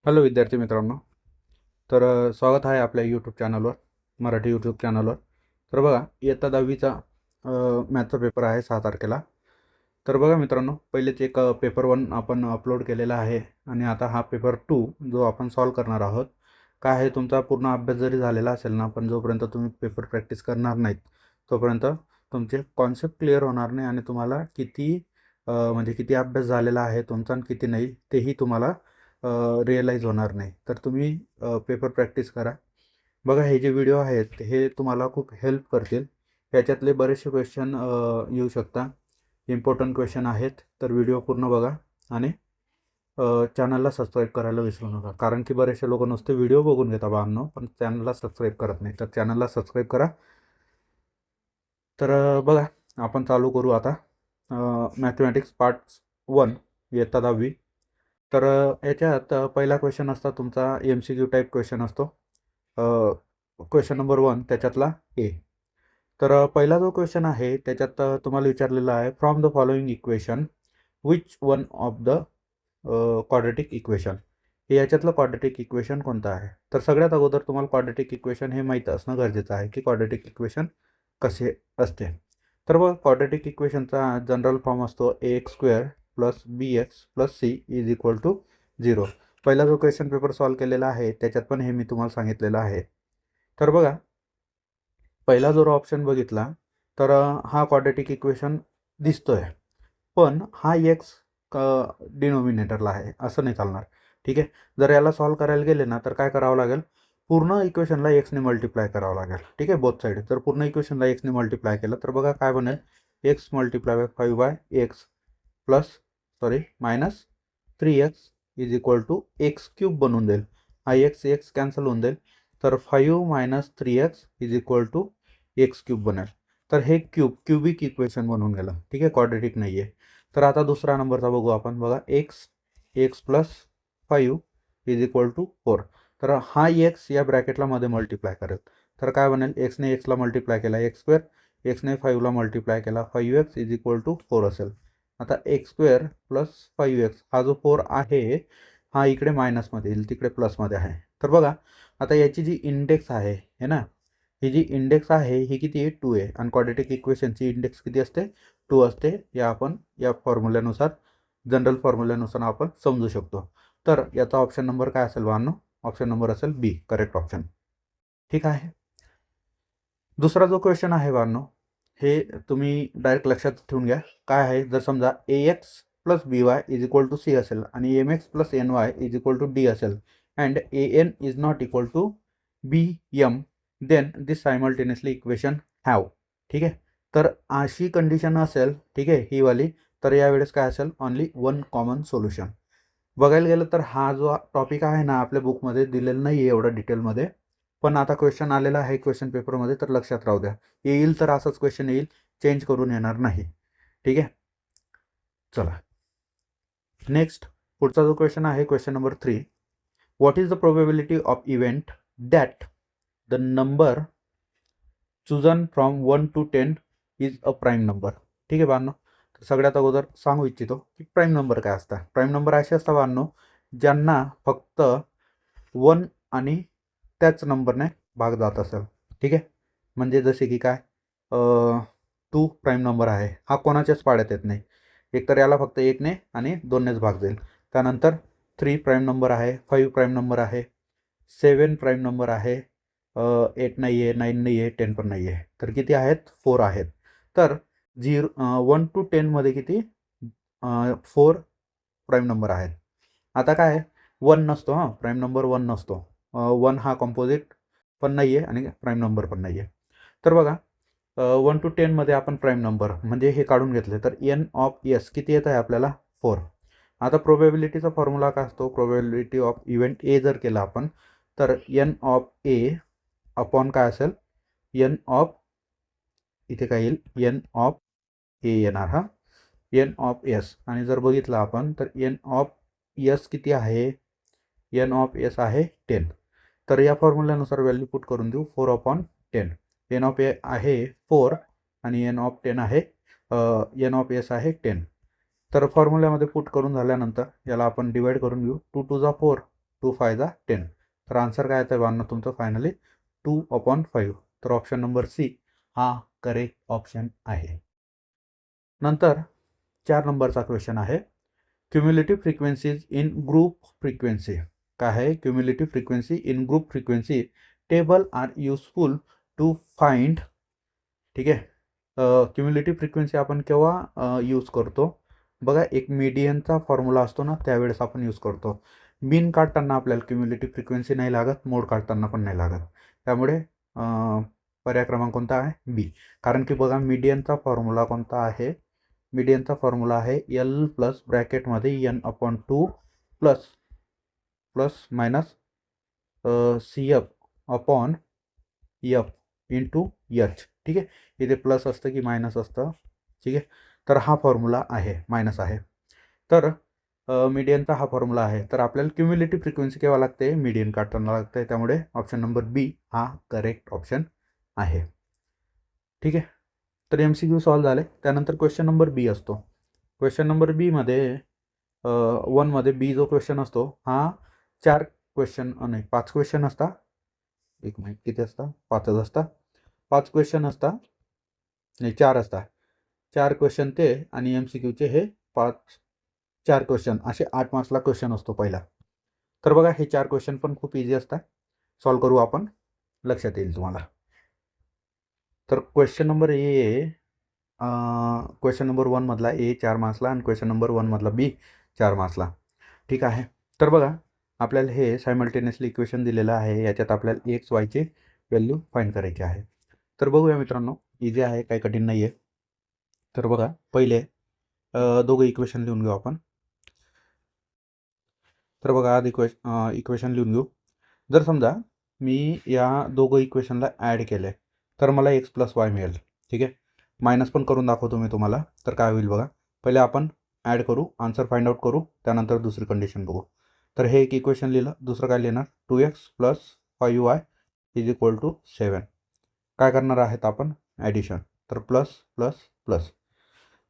Hello विद्यार्थी मित्रांनो. तर स्वागत आहे आपल्या यूट्यूब चॅनलवर, मराठी यूट्यूब चॅनलवर. तर बघा, इयत्ता 10वीचा मॅथचा पेपर आहे 6 तारखेला. तर बघा मित्रांनो, पहिलेच एक पेपर 1 आपण अपलोड केलेला आहे आणि आता हा पेपर 2 जो आपण सॉल्व करणार आहोत. काय आहे, तुमचा पूर्ण अभ्यास जरी झालेला असेल ना, पण जोपर्यंत तुम्ही पेपर प्रॅक्टिस करणार नाहीत तोपर्यंत तुमचे कॉन्सेप्ट क्लिअर होणार नाही आणि तुम्हाला किती म्हणजे किती अभ्यास झालेला आहे तुमचा आणि किती नाही तेही तुम्हाला रिअलाईज होणार नाही. तर तुम्ही पेपर प्रॅक्टिस करा. बघा, हे जे व्हिडिओ आहेत हे तुम्हाला खूप हेल्प करतील. ह्याच्यातले बरेचसे क्वेश्चन येऊ शकता, इम्पॉर्टंट क्वेश्चन आहेत. तर व्हिडिओ पूर्ण बघा आणि चॅनलला सबस्क्राईब करायला विसरू नका, कारण की बरेचसे लोक नुसते व्हिडिओ बघून घेतात बांधणं, पण चॅनलला सबस्क्राईब करत नाही. तर चॅनलला सबस्क्राईब करा. तर बघा, आपण चालू करू आता मॅथमॅटिक्स पार्ट 1 इयत्ता 10वी. तर याच्यात पहिला क्वेश्चन असता तुमचा MCQ टाईप क्वेश्चन असतो. क्वेश्चन नंबर 1 त्याच्यातला ए. तर पहिला जो क्वेश्चन आहे त्याच्यात तुम्हाला विचारलेला आहे, from the following equation which one of the quadratic equation. हे याच्यातलं क्वाड्रेटिक इक्वेशन कोणतं आहे? तर सगळ्यात अगोदर तुम्हाला क्वाड्रेटिक इक्वेशन हे माहीत असणं गरजेचं आहे की क्वाड्रेटिक इक्वेशन कसे असते. तर बघ, क्वाड्रेटिक इक्वेशनचा जनरल फॉर्म असतो ax² plus bx plus c is equal to 0. पहिला जो क्वेश्चन पेपर सॉल्व केलेला आहे त्याच्यात पण हे मी तुम्हाला सांगितलेलं आहे. तर बघा, पहिला जर ऑप्शन बघितला तर हा क्वाड्रेटिक इक्वेशन दिसतोय, पण हा एक्स डिनोमिनेटरला आहे, असं नाही चालणार. ठीक आहे, जर याला सॉल्व करायला गेले ना तर काय करावं लागेल, पूर्ण इक्वेशनला एक्सने मल्टिप्लाय करावं लागेल. ठीक आहे, बोथ साईड. जर पूर्ण इक्वेशनला एक्सने मल्टिप्लाय केलं तर बघा काय बनेल, x multiply by 5/x plus minus 3x is equal to x³ बनवून देईल. हा एक्स कॅन्सल होऊन जाईल, तर 5 minus 3x is equal to x³ बनेल. तर हे क्युबिक इक्वेशन बनून गेलं. ठीक आहे, क्वाड्रेटिक नाही आहे. तर आता दुसरा नंबरचा बघू आपण. बघा, x plus 5 is equal to 4. तर हा एक्स या ब्रॅकेटला मध्ये मल्टिप्लाय करेल, तर काय बनेल, एक्सने एक्सला मल्टिप्लाय केला x², एक्सने 5ला मल्टिप्लाय केला 5x इज इक्वल टू 4 असेल. आता x² प्लस 5x हा जो 4 आहे हा इकडे मायनसमध्ये येईल, तिकडे प्लसमध्ये आहे. तर बघा, आता याची जी इंडेक्स आहे है ना, ही जी इंडेक्स आहे ही किती आहे, 2 आहे. आणि क्वाड्रेटिक इक्वेशनची इंडेक्स किती असते, 2 असते. या आपण या फॉर्म्युल्यानुसार, जनरल फॉर्म्युल्यानुसार आपण समजू शकतो. तर याचा ऑप्शन नंबर काय असेल बांधनो, ऑप्शन नंबर असेल बी, करेक्ट ऑप्शन. ठीक आहे. दुसरा जो क्वेश्चन आहे बांधनो, हे तुम्ही डायरेक्ट लक्षात ठेवून घ्या. काय आहे, जर समजा ax plus by is equal to c असेल आणि mx plus ny is equal to d असेल and an is not equal to bm, then this simultaneously equation have. ठीक आहे, तर अशी कंडिशन असेल, ठीक आहे, ही वाली, तर यावेळेस काय असेल, ओनली वन कॉमन सोल्युशन. बघायला गेलं तर हा जो टॉपिक आहे ना आपल्या बुकमध्ये दिलेला नाही आहे एवढा डिटेलमध्ये, पण आता क्वेश्चन आलेला आहे क्वेश्चन पेपरमध्ये, तर लक्षात राहू द्या. येईल तर असंच क्वेश्चन येईल, चेंज करून येणार नाही. ठीक आहे, चला नेक्स्ट. पुढचा जो क्वेश्चन आहे question number 3, what is the probability of event that the number chosen from 1 to 10 is a prime number. ठीक आहे बांधनो, तर सगळ्यात अगोदर सांगू इच्छितो की प्राईम नंबर काय असतात. प्राईम नंबर असे असतात बांधनो ज्यांना फक्त 1 आणि त्याच नंबरने भाग जात असेल. ठीक आहे, म्हणजे जसे की काय, 2 प्राईम नंबर आहे, हा कोणाच्याच पाड्यात येत नाही. एकतर याला फक्त 1ने आणि 2नेच भाग जाईल. त्यानंतर 3 प्राईम नंबर आहे, 5 प्राईम नंबर आहे, 7 प्राईम नंबर आहे, 8 नाही आहे, 9 नाही आहे, 10 पण नाही आहे. तर किती आहेत, 4 आहेत. तर 1 to 10 मध्ये किती, 4 प्राईम नंबर आहेत. आता काय, 1 नसतो, हां प्राईम नंबर 1 नसतो. 1 हा कॉम्पोजिट पण नाही आहे आणि प्राईम नंबर पण नाही आहे. तर बघा, 1 to 10 मध्ये आपण प्राईम नंबर म्हणजे हे काढून घेतले तर n ऑफ s किती येत आहे आपल्याला, 4. आता प्रोबॅबिलिटीचा फॉर्म्युला काय असतो, प्रोबॅबिलिटी ऑफ इव्हेंट ए जर केला आपण तर n ऑफ ए अपॉन काय असेल, n ऑफ, इथे काय येईल, n ऑफ ए येणार, हा n ऑफ s. आणि जर बघितलं आपण तर n ऑफ s किती आहे, n ऑफ s आहे 10. तर या फॉर्म्युल्यानुसार व्हॅल्यू पुट करून देऊ, 4/10. n ऑफ ए आहे 4 आणि n ऑफ 10 आहे, n ऑफ s आहे 10. तर फॉर्म्युल्यामध्ये पुट करून झाल्यानंतर याला आपण डिवाइड करून घेऊ. 2 to the 4 2 5 10. तर आन्सर काय येतं बांधणं तुमचं फायनली 2/5. तर ऑप्शन नंबर सी हा करेक्ट ऑप्शन आहे. नंतर 4 नंबरचा क्वेश्चन आहे, cumulative frequencies in group frequency. काय आहे? Cumulative frequency in group frequency table are useful to find. ठीक आहे. क्युम्युलेटिव्ह फ्रिक्वेन्सी आपण केव्हा यूज करतो? बघा, एक मीडियनचा फॉर्म्युला असतो ना, त्यावेळेस आपण यूज करतो. मीन काढताना आपल्याला क्युम्युलेटिव्ह फ्रिक्वेन्सी नाही लागत, मोड काढताना पण नाही लागत. त्यामुळे पर्याय क्रमांक कोणता आहे? बी. कारण की बघा, मीडियनचा फॉर्म्युला कोणता आहे? मीडियनचा फॉर्म्युला आहे एल प्लस ब्रॅकेटमध्ये n/2 plus plus minus CF/F into H. ठीक आहे. इथे प्लस असतं की मायनस असतं? ठीक आहे. तर हा फॉर्म्युला आहे, मायनस आहे. तर मीडियनचा हा फॉर्म्युला आहे. तर आपल्याला क्युम्युलेटिव्ह फ्रिक्वेन्सी केव्हा लागते? मीडियन काढताना लागते. त्यामुळे ऑप्शन नंबर बी हा करेक्ट ऑप्शन आहे. ठीक आहे. तर MCQ सॉल्व्ह झाले. त्यानंतर क्वेश्चन नंबर बी असतो. क्वेश्चन नंबर बीमध्ये 1मध्ये बी जो क्वेश्चन असतो हा 4 क्वेश्चन नाही 5 क्वेश्चन असतात. एक मिनिट, किती असतात? 5च असतात. 5 क्वेश्चन असतात, नाही 4 असतात. 4 क्वेश्चन ते आणि MCQचे हे 4 क्वेश्चन, असे 8 मार्क्सला क्वेश्चन असतो पहिला. तर बघा, हे 4 क्वेश्चन पण खूप इझी असतात. सॉल्व्ह करू आपण, लक्षात येईल तुम्हाला. तर क्वेश्चन नंबर क्वेश्चन नंबर 1 मधला ए 4 मार्क्सला आणि क्वेश्चन नंबर 1 मधला बी 4 मार्क्सला. ठीक आहे. तर बघा, आपल्याला हे सायमल्टेनियसली इक्वेशन दिलेलं आहे. याच्यात आपल्याला एक्स वायची व्हॅल्यू फाइंड करायची आहे. तर बघूया मित्रांनो, इझी आहे, काही कठीण नाही आहे. तर बघा, पहिले दोघं इक्वेशन लिहून घेऊ आपण. तर बघा, आधी इक्वेशन लिहून घेऊ. जर समजा मी या दोघं इक्वेशनला ॲड केले तर मला एक्स प्लस वाय मिळेल. ठीक आहे. मायनस पण करून दाखवतो मी तुम्हाला. तर काय होईल बघा, पहिले आपण ॲड करू, आन्सर फाइंड आउट करू, त्यानंतर दुसरी कंडिशन बघू. तर हे एक इक्वेशन लिहिलं. दुसरं काय लिहिणार? 2x plus 5y is equal to 7. काय करणार आहेत आपण? ॲडिशन. तर प्लस प्लस प्लस.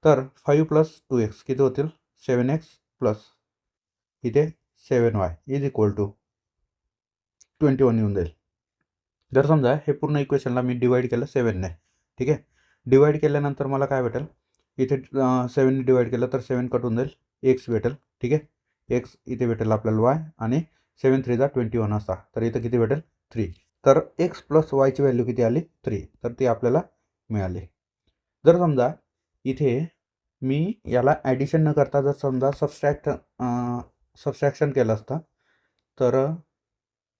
तर 5 प्लस 2x किती होतील? 7x प्लस इथे 7y इज इक्वल टू 21 येऊन जाईल. जर समजा हे पूर्ण इक्वेशनला मी डिवाईड केलं 7ने. ठीक आहे. डिवाईड केल्यानंतर मला काय भेटेल? इथे 7ने डिवाईड केलं तर 7 कट होऊन जाईल, एक्स भेटेल. ठीक आहे. एक्स इथे भेटेल आपल्याला वाय, आणि 7 3 जा 21 असता. तर इथं किती भेटेल? 3. तर एक्स प्लस वायची व्हॅल्यू किती आली? 3. तर ती आपल्याला मिळाली. जर समजा इथे मी याला ॲडिशन न करता जर समजा सबस्ट्रॅक्शन केलं असतं तर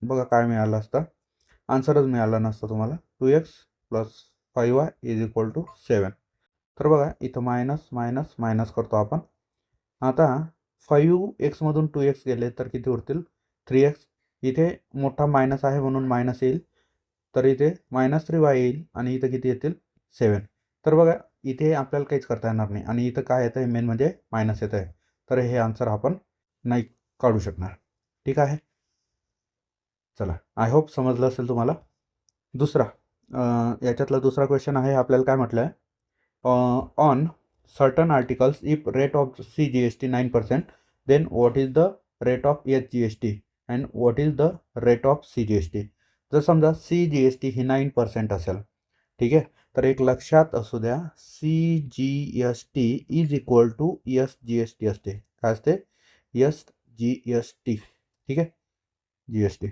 बघा काय मिळालं असतं? आन्सरच मिळाला नसतं तुम्हाला. 2x plus 5y is equal to 7. तर बघा, इथं मायनस मायनस मायनस करतो आपण. आता 5x मधून 2x गेले तर किती उरतील? 3x. इथे मोठा मायनस आहे म्हणून मायनस येईल, तर इथे -3y येईल, आणि इथं किती येतील? 7. तर बघा, इथे आपल्याला काहीच करता येणार नाही, आणि इथं काय येतं आहे? मेन म्हणजे मायनस येतं आहे. तर हे आन्सर आपण नाही काढू शकणार. ठीक आहे. चला, आय होप समजलं असेल तुम्हाला. दुसरा याच्यातला दुसरा क्वेश्चन आहे. आपल्याला काय म्हटलं आहे? On certain articles if rate of CGST 9%, then what is the rate of HGST and what is the rate of CGST. जर समजा CGST ही 9% असेल, ठीक आहे, तर एक लक्षात असू द्या, CGST is equal to SGST असते. काय असते? SGST. ठीक आहे. GST.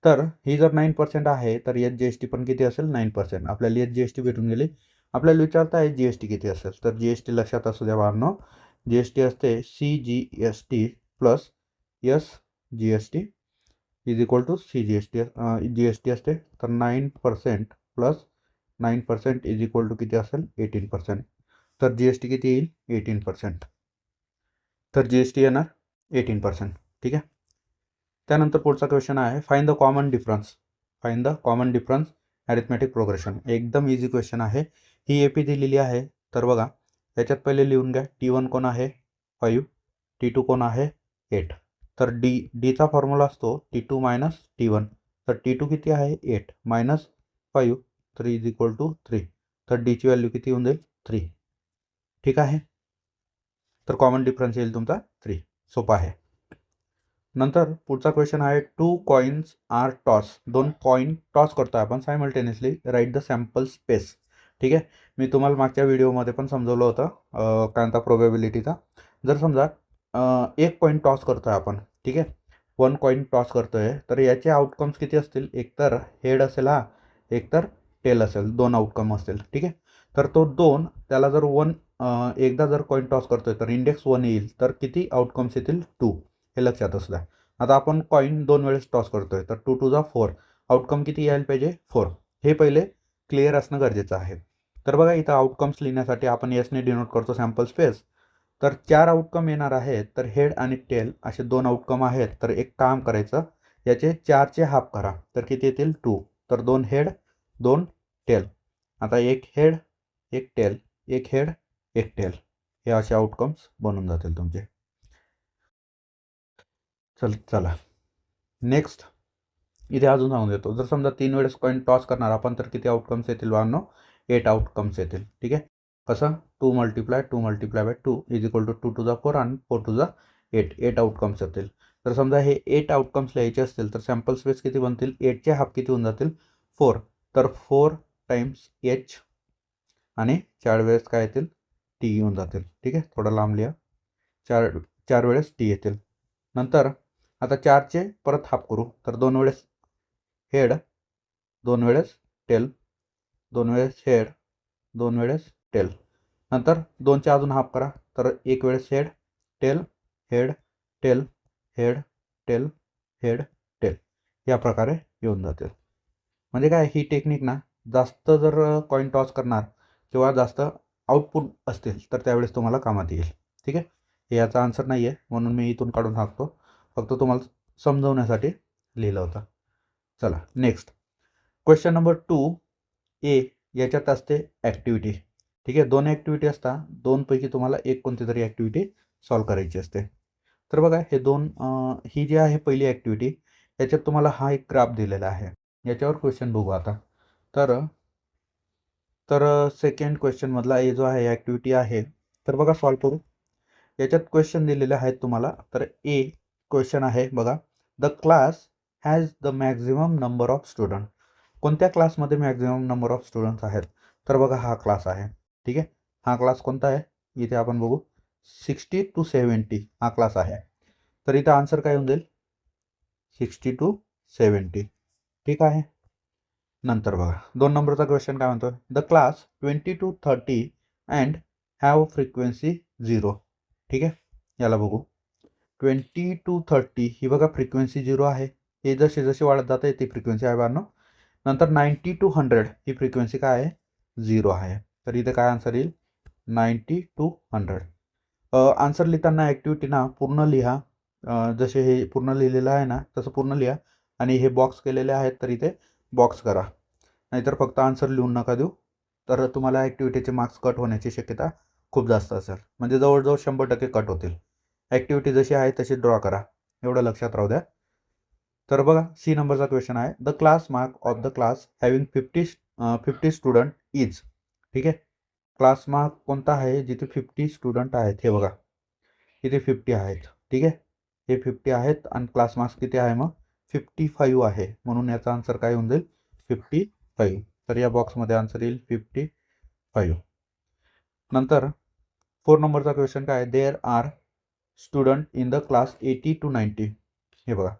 तर ही जर 9% आहे तर HGST पण किती असेल? 9%. आपल्याला HGST भेटून गेली. आपल्याला विचारता आहे GST किती असेल. तर GST लक्षात असू द्या बाळांनो, GST असते CGST plus SGST is equal to CGST. GST असते. तर 9% प्लस 9% इज इक्वल टू किती असेल? 18%. तर GST किती येईल? 18%. तर GST येणार 18%. ठीक आहे. त्यानंतर पुढचा क्वेश्चन आहे, find the common difference. Find the common difference arithmetic progression. एकदम इझी क्वेश्चन आहे. ही AP दिलेली आहे. तर बघा, याच्यात पहिले लिहून घ्या. T1 कोण आहे? 5. T2 कोण आहे? 8. तर डीचा फॉर्म्युला असतो T2 मायनस T1. तर T2 किती आहे? 8 मायनस 5, तर इज इक्वल टू 3. तर डीची व्हॅल्यू किती होऊन जाईल? 3. ठीक आहे. तर कॉमन डिफरन्स येईल तुमचा 3. सोपा आहे. नंतर पुढचा क्वेश्चन आहे, 2 coins are toss. 2 coin toss करतोय आपण simultaneously, write the sample space. ठीक आहे, मी तुम्हाला मागच्या व्हिडिओमध्ये पण समजवलं होतं काय म्हणता प्रोबॅबिलिटीचा. जर समजा एक कॉइन टॉस करतोय आपण, ठीक आहे, 1 कॉइन टॉस करतोय, तर याचे आउटकम्स किती असतील? एकतर हेड असेल हा, एकतर टेल असेल, 2 आउटकम असतील. ठीक आहे, तर तो 2 त्याला जर 1 एकदा जर कॉइन टॉस करतोय तर इंडेक्स 1 येईल, तर किती आउटकम्स येतील? 2. हे लक्षात असू द्या. आता आपण कॉइन 2 वेळेस टॉस करतोय, तर 2 टू 4, आउटकम किती यायला पाहिजे? 4. हे पहिले क्लिअर असणं गरजेचं आहे. तर बघा इथं आउटकम्स लिहिण्यासाठी आपण यसने डिनोट करतो सॅम्पल स्पेस. तर 4 आउटकम येणार आहेत, तर हेड आणि टेल असे 2 आउटकम आहेत. तर एक काम करायचं, याचे 4चे हाफ करा, तर किती येतील? 2. तर 2 हेड 2 टेल. आता एक हेड एक टेल, एक हेड एक टेल, हे असे आउटकम्स बनून जातील तुमचे. चला नेक्स्ट इथे अजून सांगून देतो. जर समजा 3 वेळेस कॉइन टॉस करणार आपण, तर किती आउटकम्स येतील बाळांनो? 8 आउटकम्स येतील. ठीक आहे, कसं? 2 multiply 2 multiply by 2 is equal to 2 to the 4 आणि 4 टू द 8. 8 आउटकम्स येतील. तर समजा हे 8 आउटकम्स लिहायचे असतील, तर सॅम्पल स्पेस किती बनतील? 8चे हाफ किती होऊन जातील? 4. तर 4 टाइम्स एच आणि 4 वेळेस काय येतील? टी येऊन जातील. ठीक आहे, थोडं लांब लिहा. 4 वेळेस टी येतील. नंतर आता 4चे परत हाफ करू, तर 2 वेळेस हेड 2 वेळेस टेल 2 वेळेस हेड 2 वेळेस टेल. नंतर 2चे अजून हाफ करा, तर 1 वेळेस head tail head tail head tail head tail, या प्रकारे येऊन जातील. म्हणजे काय, ही टेक्निक ना जास्त जर कॉइन टॉस करणार किंवा जास्त आउटपुट असतील तर त्यावेळेस तुम्हाला कामात येईल. ठीक आहे, हे याचा आन्सर नाही आहे म्हणून मी इथून काढून टाकतो, फक्त तुम्हाला समजवण्यासाठी लिहिलं होतं. चला नेक्स्ट क्वेश्चन नंबर 2A. याच्यात असते ॲक्टिव्हिटी. ठीक आहे, 2 ॲक्टिव्हिटी असतात, 2पैकी तुम्हाला एक कोणती तरी ॲक्टिव्हिटी सॉल्व करायची असते. तर बघा हे 2 ही जी आहे पहिली ॲक्टिव्हिटी, याच्यात तुम्हाला हा एक ग्राफ दिलेला आहे. याच्यावर क्वेश्चन बघू आता. तर तर सेकंड क्वेश्चनमधला हे जो आहे ॲक्टिव्हिटी आहे, तर बघा सॉल्व करू. याच्यात क्वेश्चन दिलेले आहेत तुम्हाला. तर ए क्वेश्चन आहे बघा, the class has the maximum number of student. कोणत्या क्लासमध्ये मॅक्झिमम नंबर ऑफ स्टुडंट्स आहेत? तर बघा हा क्लास आहे. ठीक आहे, हा क्लास कोणता आहे? इथे आपण बघू 60 to 70 हा क्लास आहे. तर इथं आन्सर काय होऊन जाईल? 60 to 70. ठीक आहे. नंतर बघा 2 नंबरचा क्वेश्चन काय म्हणतो, the class 20 to 30 and have frequency 0. ठीक आहे, याला बघू. 20 to 30 ही बघा फ्रिक्वेन्सी 0 आहे. हे जसे जसे वाढत जाते ती फ्रिक्वेन्सी आहे बाळांनो. नंतर 90 to 100 ही फ्रिक्वेन्सी काय आहे? 0 आहे. तर इथे काय आन्सर येईल? 90 to 100. आन्सर लिहिताना ॲक्टिव्हिटी ना पूर्ण लिहा. जसे हे पूर्ण लिहिलेलं आहे ना तसं पूर्ण लिहा, आणि हे बॉक्स केलेले आहेत तर इथे बॉक्स करा. नाहीतर फक्त आन्सर लिहून नका देऊ, तर तुम्हाला ॲक्टिव्हिटीचे मार्क्स कट होण्याची शक्यता खूप जास्त असेल. म्हणजे जवळजवळ 100% कट होतील. ॲक्टिव्हिटी जशी आहे तशी ड्रॉ करा, एवढं लक्षात राहू द्या. तर बघा सी नंबरचा क्वेश्चन आहे, the class mark of the class having 50 student is. ठीक आहे, क्लास मार्क कोणता आहे जिथे 50 स्टुडंट आहेत? हे बघा इथे 50 आहेत. ठीक आहे, हे 50 आहेत आणि क्लास मार्क्स किती आहे मग? 55 आहे. म्हणून याचा आन्सर काय होऊन जाईल? 55. तर या बॉक्समध्ये आन्सर येईल 55. नंतर 4 नंबरचा क्वेश्चन काय आहे, there are student in the class 80 to 90. हे बघा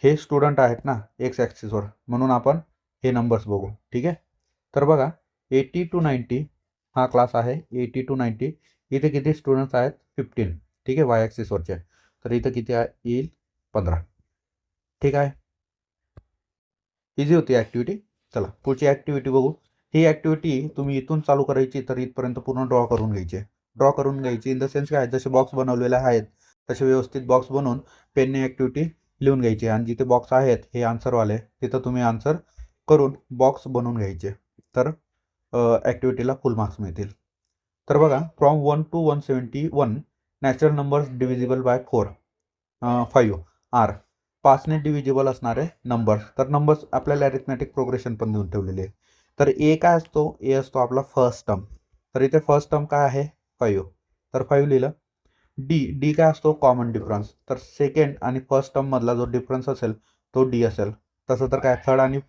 हे स्टुडंट आहेत ना एक्स ॲक्सिसवर, म्हणून आपण हे नंबर्स बघू. ठीक आहे, तर बघा 80 to 90 हा क्लास आहे. 80 to 90 इथे किती स्टुडंट्स आहेत? 15. ठीक आहे, वाय ॲक्सिसवरचे. तर इथं किती येईल? 15. ठीक आहे, इझी होती ॲक्टिव्हिटी. चला पुढची ॲक्टिव्हिटी बघू. ही ॲक्टिव्हिटी तुम्ही इथून चालू करायची, तर इथपर्यंत पूर्ण ड्रॉ करून घ्यायची. इन द सेन्स काय, जसे बॉक्स बनवलेले आहेत तसे व्यवस्थित बॉक्स बनवून पेनने ॲक्टिव्हिटी लिहून घ्यायची, आणि जिथे बॉक्स आहेत हे आन्सरवाले तिथं तुम्ही आन्सर करून बॉक्स बनवून घ्यायचे. तर ॲक्टिव्हिटीला फुल मार्क्स मिळतील. तर बघा from 1 to 171 natural numbers divisible by 5 are. 5ने डिव्हिजिबल असणारे नंबर्स. तर नंबर्स आपल्याला ॲरिथमॅटिक प्रोग्रेशन पण देऊन ठेवलेली आहे. तर ए काय असतो? ए असतो आपला फर्स्ट टर्म. तर इथे फर्स्ट टर्म काय आहे? 5. तर 5 लिहिलं. डी काय असतो, कॉमन डिफरन्स. तर सेकंड आणि फर्स्ट टर्ममधला जो डिफरन्स असेल तो डी असेल. तसं तर काय थर्ड आणि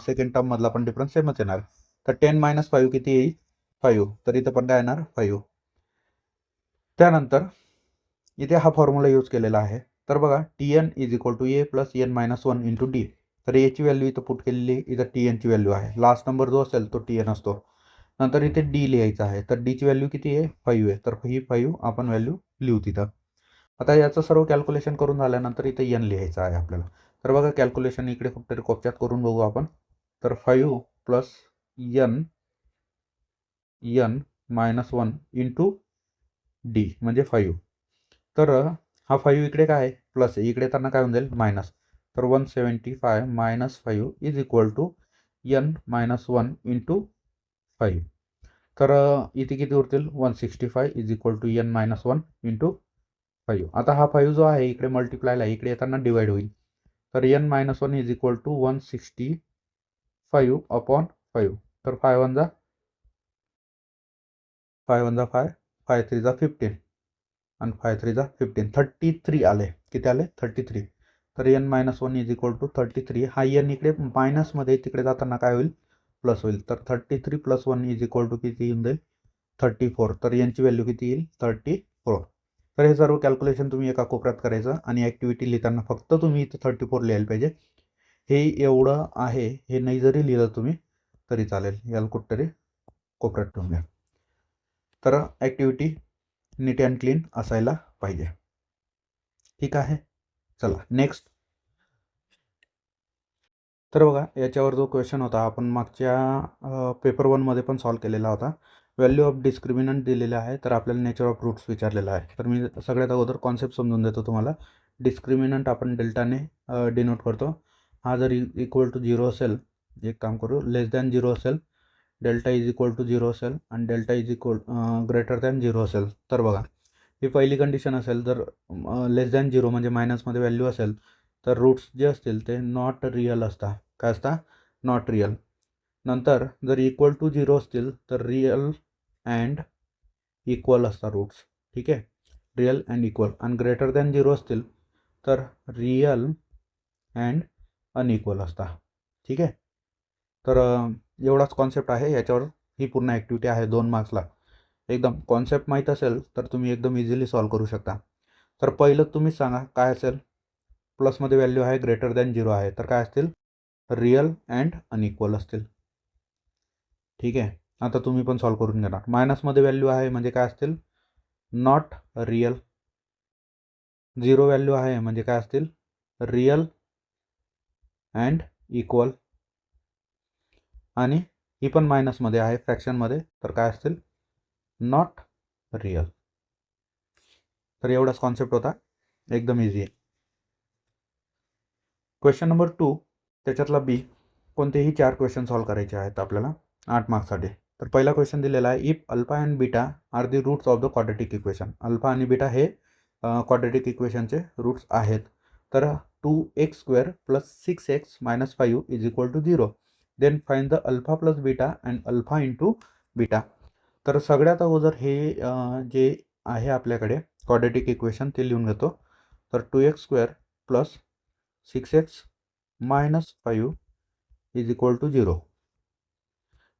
सेकंड टर्ममधला पण डिफरन्स सेमच येणार. तर 10 - 5 किती येईल, 5. तर इथं पण काय येणार, 5. त्यानंतर इथे हा फॉर्म्युला यूज केलेला आहे. तर बघा TN = A + N-1 × D. तर याची व्हॅल्यू इथं पुट केलेली, इथं TNची व्हॅल्यू आहे. लास्ट नंबर जो असेल तो TN असतो. नंतर इथे D लिहायचं आहे. तर डीची व्हॅल्यू किती आहे, 5 आहे. तर ही 5 आपण व्हॅल्यू लिहू तिथं. आता याचं सर्व कॅल्क्युलेशन करून झाल्यानंतर इथे N लिहायचं आहे आपल्याला. तर बघा कॅल्क्युलेशन इकडे फक्त कोपच्यात करून बघू आपण. तर 5 + N-1 × D म्हणजे 5. तर हा 5 इकडे काय आहे, प्लस आहे. इकडे येताना काय होऊन जाईल, मायनस. तर 175 - 5 = N-1 × 5. तर इथे किती उरतील, 165 = N-1 × 5. आता हा 5 जो आहे इकडे मल्टिप्लायला आहे, इकडे येताना डिवाइड होईल. तर N-1 = 165/5. तर 5 1 जा 5 1 जा 5, 5 3 जा 15 आणि 5 3 जा 15. 33 आले. किती आले, 33. तर N-1 = 33. हा N इकडे मायनसमध्ये तिकडे जाताना काय होईल, प्लस होईल. तर 33 + 1 = किती येऊन जाईल, 34. तर यांची व्हॅल्यू किती येईल, 34. तर हे सर्व कॅल्क्युलेशन तुम्ही एका कोपऱ्यात करायचं आणि ॲक्टिव्हिटी लिहिताना फक्त तुम्ही इथं 34 लिहायला पाहिजे. हे एवढं आहे, हे नाही जरी लिहिलं तुम्ही तरी चालेल. याला कुठतरी कोपऱ्यात ठेवून द्या. तर ॲक्टिव्हिटी नीट अँड क्लीन असायला पाहिजे. ठीक आहे, चला नेक्स्ट. तर बघा याच्यावर जो क्वेश्चन होता आपण मागच्या पेपर 1मध्ये पण सॉल्व केलेला होता. व्हॅल्यू ऑफ डिस्क्रिमिनंट दिलेलं आहे. तर आपल्याला नेचर ऑफ रूट्स विचारलेला आहे. तर मी सगळ्यात अगोदर कॉन्सेप्ट समजून देतो तुम्हाला. डिस्क्रिमिनंट आपण डेल्टाने डिनोट करतो. हा जर इक्वल टू 0 असेल, एक काम करू, लेस दॅन 0 असेल, डेल्टा = 0 असेल आणि डेल्टा ग्रेटर दॅन 0 असेल. तर बघा ही पहिली कंडिशन असेल. जर लेस दॅन 0 म्हणजे मायनसमध्ये व्हॅल्यू असेल तर रूट्स जे असतील ते नॉट रिअल असतात. काय असतात, नॉट रिअल. नंतर जर इक्वल टू 0 असतील तर रिअल अँड इक्वल असतात रूट्स. ठीक आहे, रिअल अँड इक्वल. आणि ग्रेटर दॅन 0 असतील तर रिअल अँड अनइक्वल असतात. ठीक आहे. तर एवढाच कॉन्सेप्ट आहे. याच्यावर ही पूर्ण ॲक्टिव्हिटी आहे 2 मार्क्सला. एकदम कॉन्सेप्ट माहीत असेल तर तुम्ही एकदम इझिली सॉल्व करू शकता. तर पहिलं तुम्हीच सांगा काय असेल. प्लसमध्ये व्हॅल्यू आहे, ग्रेटर दॅन 0 आहे, तर काय असतील, रिअल अँड अनइक्वल असतील. ठीक आहे, आता तुम्ही पण सॉल्व करून घेणार. मायनसमध्ये व्हॅल्यू आहे म्हणजे काय असतील, नॉट रिअल. 0 व्हॅल्यू आहे म्हणजे काय असतील, रिअल अँड इक्वल. आणि ही पण मायनसमध्ये आहे, फ्रॅक्शनमध्ये, तर काय असतील, नॉट रिअल. तर एवढाच कॉन्सेप्ट होता, एकदम इझी आहे. क्वेश्चन नंबर 2 त्याच्यातला बी. कोणतेही 4 क्वेश्चन सॉल्व करायचे आहेत आपल्याला 8 मार्क्ससाठी. तर पहिला क्वेश्चन दिलेला आहे, if alpha and beta are the roots of the quadratic equation. Alpha आणि बीटा हे क्वाड्रेटिक इक्वेशनचे रूट्स आहेत. तर 2x² + 6x - 5 = 0. Then find the alpha plus beta and alpha into beta. तर सगळ्यात अगोदर हे जे आहे आपल्याकडे क्वाड्रेटिक इक्वेशन ते लिहून घेतो. तर 2x² + 6x - 5 = 0.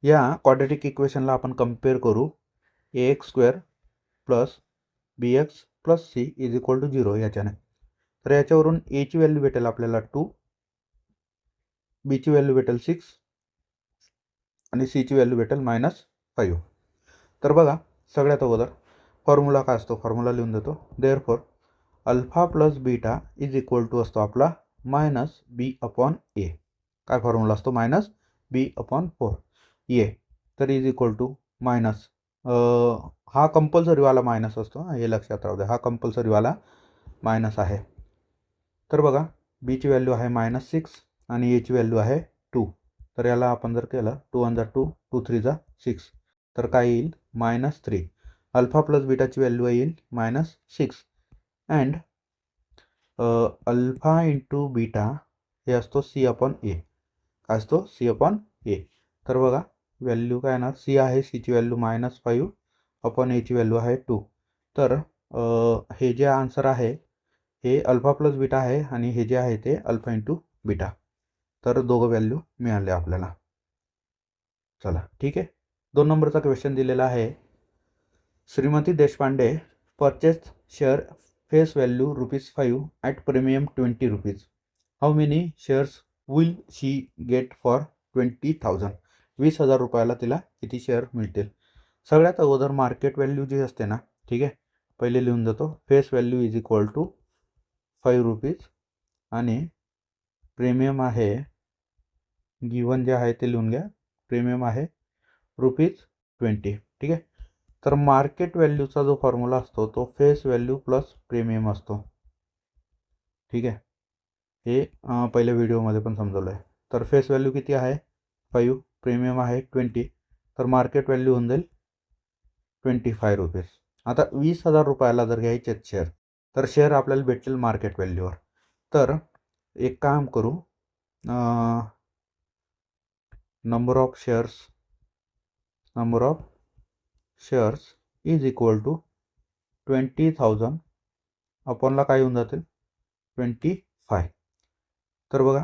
या क्वाड्रेटिक इक्वेशनला आपण कम्पेअर करू ax² + bx + c = 0 याच्याने. तर याच्यावरून a ची व्हॅल्यू भेटेल आपल्याला 2, b ची व्हॅल्यू भेटेल 6 आणि c ची व्हॅल्यू भेटेल -5. तर बघा सगळ्यात अगोदर फॉर्म्युला काय असतो, फॉर्म्युला लिहून देतो. देअरफॉर अल्फा प्लस बीटा = असतो आपला -b/a. काय फॉर्म्युला असतो, -b/4 a. तर मायनस, हा कंपल्सरीवाला मायनस असतो, हे लक्षात राहू द्या, हा कंपल्सरीवाला मायनस आहे. तर बघा b ची व्हॅल्यू आहे -6 आणि a ची व्हॅल्यू आहे 2. तर याला आपण जर केलं 2 1 जा 2, 2 3 जा 6, तर काय येईल, -3. अल्फा प्लस बीटाची व्हॅल्यू येईल -6 अँड अल्फा इंटू बीटा हे असतो c/a. काय असतो, c/a. तर बघा व्हॅल्यू काय येणार, c आहे, c ची व्हॅल्यू -5 a ची व्हॅल्यू आहे 2. तर हे जे आन्सर आहे हे अल्फा प्लस बीटा आहे आणि हे जे आहे ते अल्फा इंटू बीटा. तर दोघं व्हॅल्यू मिळाले आपल्याला. चला ठीक आहे. 2 नंबरचा क्वेश्चन दिलेला आहे. Shrimati Deshpande purchase share face value ₹5 at premium ₹20. How many shares will she get for 20,000? 20,000 रुपयाला तिला किती शेअर मिळतील? सगळ्यात अगोदर मार्केट व्हॅल्यू जी असते ना, ठीक आहे, पहिले लिहून देतो. Face value is equal to ₹5 आणि प्रीमियम आहे, गिवन जे आहे ते लिहून घ्या. प्रीमियम आहे ₹20. ठीक आहे. तर मार्केट व्हॅल्यूचा जो फॉर्म्युला असतो तो फेस व्हॅल्यू प्लस प्रीमियम असतो. ठीक आहे. हे पहिल्या व्हिडिओमध्ये पण समजवलं आहे. तर फेस व्हॅल्यू किती आहे? 5, प्रीमियम आहे 20, तर मार्केट व्हॅल्यू होऊन जाईल ₹25. आता 20,000 रुपयाला जर घ्यायचे शेअर, तर शेअर आपल्याला भेटतील मार्केट व्हॅल्यूवर. तर एक काम करू, number of shares is equal to 20,000 अपॉनला काय होऊन जातील 25. तर बघा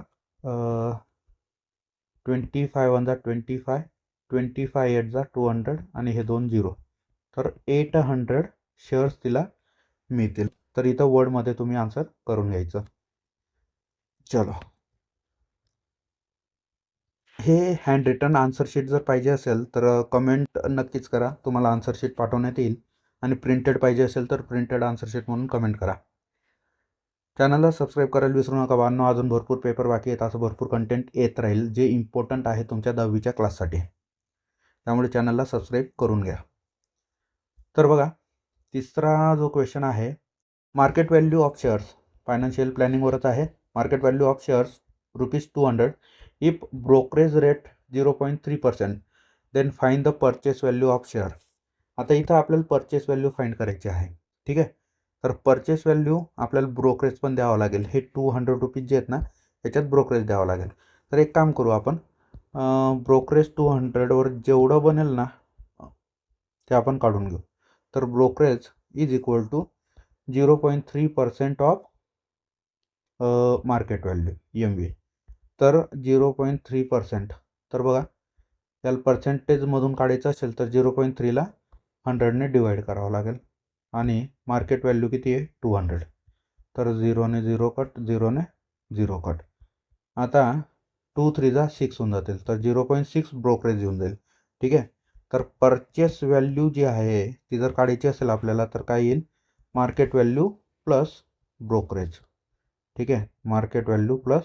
25 वन जा 25, 25 8 जा 200 आणि हे 2 0, तर 800 शेअर्स तिला मिळतील. तर इथं वर्डमध्ये तुम्ही आन्सर करून घ्यायचं. चलो, हे हँड रिटन आन्सर शीट जर पाहिजे असेल तर कमेंट नक्कीच करा, तुम्हाला आन्सर शीट पाठवण्यात येईल. आणि प्रिंटेड पाहिजे असेल तर प्रिंटेड आन्सर शीट म्हणून कमेंट करा. चॅनलला सबस्क्राईब करायला विसरू नका बांधव. अजून भरपूर पेपर बाकी आहेत, असं भरपूर कंटेंट येत राहील जे इम्पॉर्टंट आहे तुमच्या 10वीच्या क्लाससाठी. त्यामुळे चॅनलला सबस्क्राईब करून घ्या. तर बघा, तिसरा जो क्वेश्चन आहे, market value of shares, financial प्लॅनिंगवरच आहे. Market value of shares ₹200 if brokerage rate 0.3%, then find the purchase value of share. आता इथं आपल्याला परचेस व्हॅल्यू फाइंड करायची आहे. ठीक आहे. तर परचेस व्हॅल्यू आपल्याला ब्रोकरेज पण द्यावं लागेल. हे ₹200 जे आहेत ना, याच्यात ब्रोकरेज द्यावं लागेल. तर एक काम करू आपण, ब्रोकरेज 200वर जेवढं बनेल ना ते आपण काढून घेऊ. तर brokerage is equal to 0.3% of market value MV. तर 0.3%, तर बघा त्याला पर्सेंटेजमधून काढायचं असेल तर 0.3ला 100ने डिवाईड करावं लागेल. आणि मार्केट व्हॅल्यू किती आहे 200, तर 0ने 0 कट, 0ने 0 कट. आता 2 3 जा 6 होऊन जातील, तर 0.6 ब्रोकरेज येऊन जाईल. ठीक आहे. तर परचेस व्हॅल्यू जी आहे ती जर काढायची असेल आपल्याला तर काय येईल, मार्केट व्हॅल्यू प्लस ब्रोकरेज. ठीक आहे. मार्केट व्हॅल्यू प्लस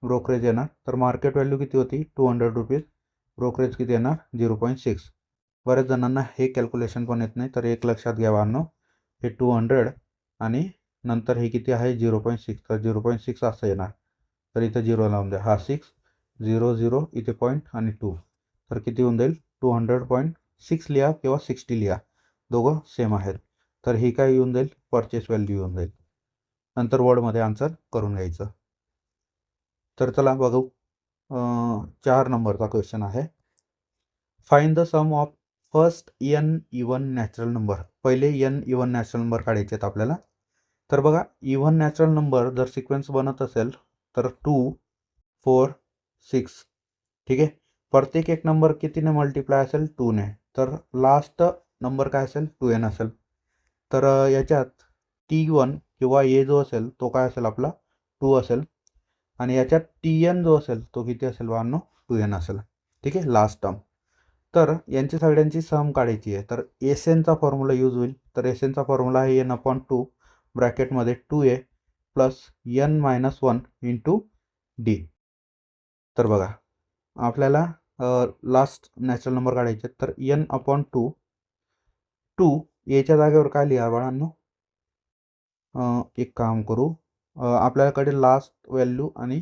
ब्रोकरेज येणार. तर मार्केट व्हॅल्यू किती होती ₹200, ब्रोकरेज किती येणार 0.6. बऱ्याच जणांना हे कॅल्क्युलेशन पण येत नाही, तर एक लक्षात घ्या बांधव, हे 200 आणि नंतर हे किती आहे 0.6, तर 0.6 असं येणार. तर इथं 0 लावून द्या, हा 6, 0 0 इथे पॉईंट आणि 2, तर किती होऊन जाईल 200.6 लिहा किंवा 60 लिहा, दोघं सेम आहेत. तर ही काय येऊन जाईल परचेस व्हॅल्यू येऊन जाईल. नंतर वर्डमध्ये आन्सर करून घ्यायचं. तर चला बघू, 4 नंबरचा क्वेश्चन आहे. Find the sum of first n even natural number. पहिले n इवन नॅचरल नंबर काढायचे आहेत आपल्याला. तर बघा, इवन नॅचरल नंबर जर सिक्वेन्स बनत असेल तर 2 4 6. ठीक आहे. प्रत्येक एक नंबर कितीने मल्टिप्लाय असेल 2ने, तर लास्ट नंबर काय असेल 2n असेल. तर याच्यात T1 किंवा ए जो असेल तो काय असेल आपला 2 असेल, आणि याच्यात TN जो असेल तो किती असेल बांधव 2n असेल. ठीक आहे, लास्ट टर्म. तर यांची सगळ्यांची सम काढायची आहे. तर SNचा फॉर्म्युला यूज होईल. तर SNचा फॉर्म्युला आहे n/2 ब्रॅकेटमध्ये 2a plus n-1 into D. तर बघा, आपल्याला लास्ट नॅचरल नंबर काढायचे, तर n/2, 2 याच्या जागेवर काय लिहा बाळांनो, एक काम करू, आपल्याकडे लास्ट व्हॅल्यू आणि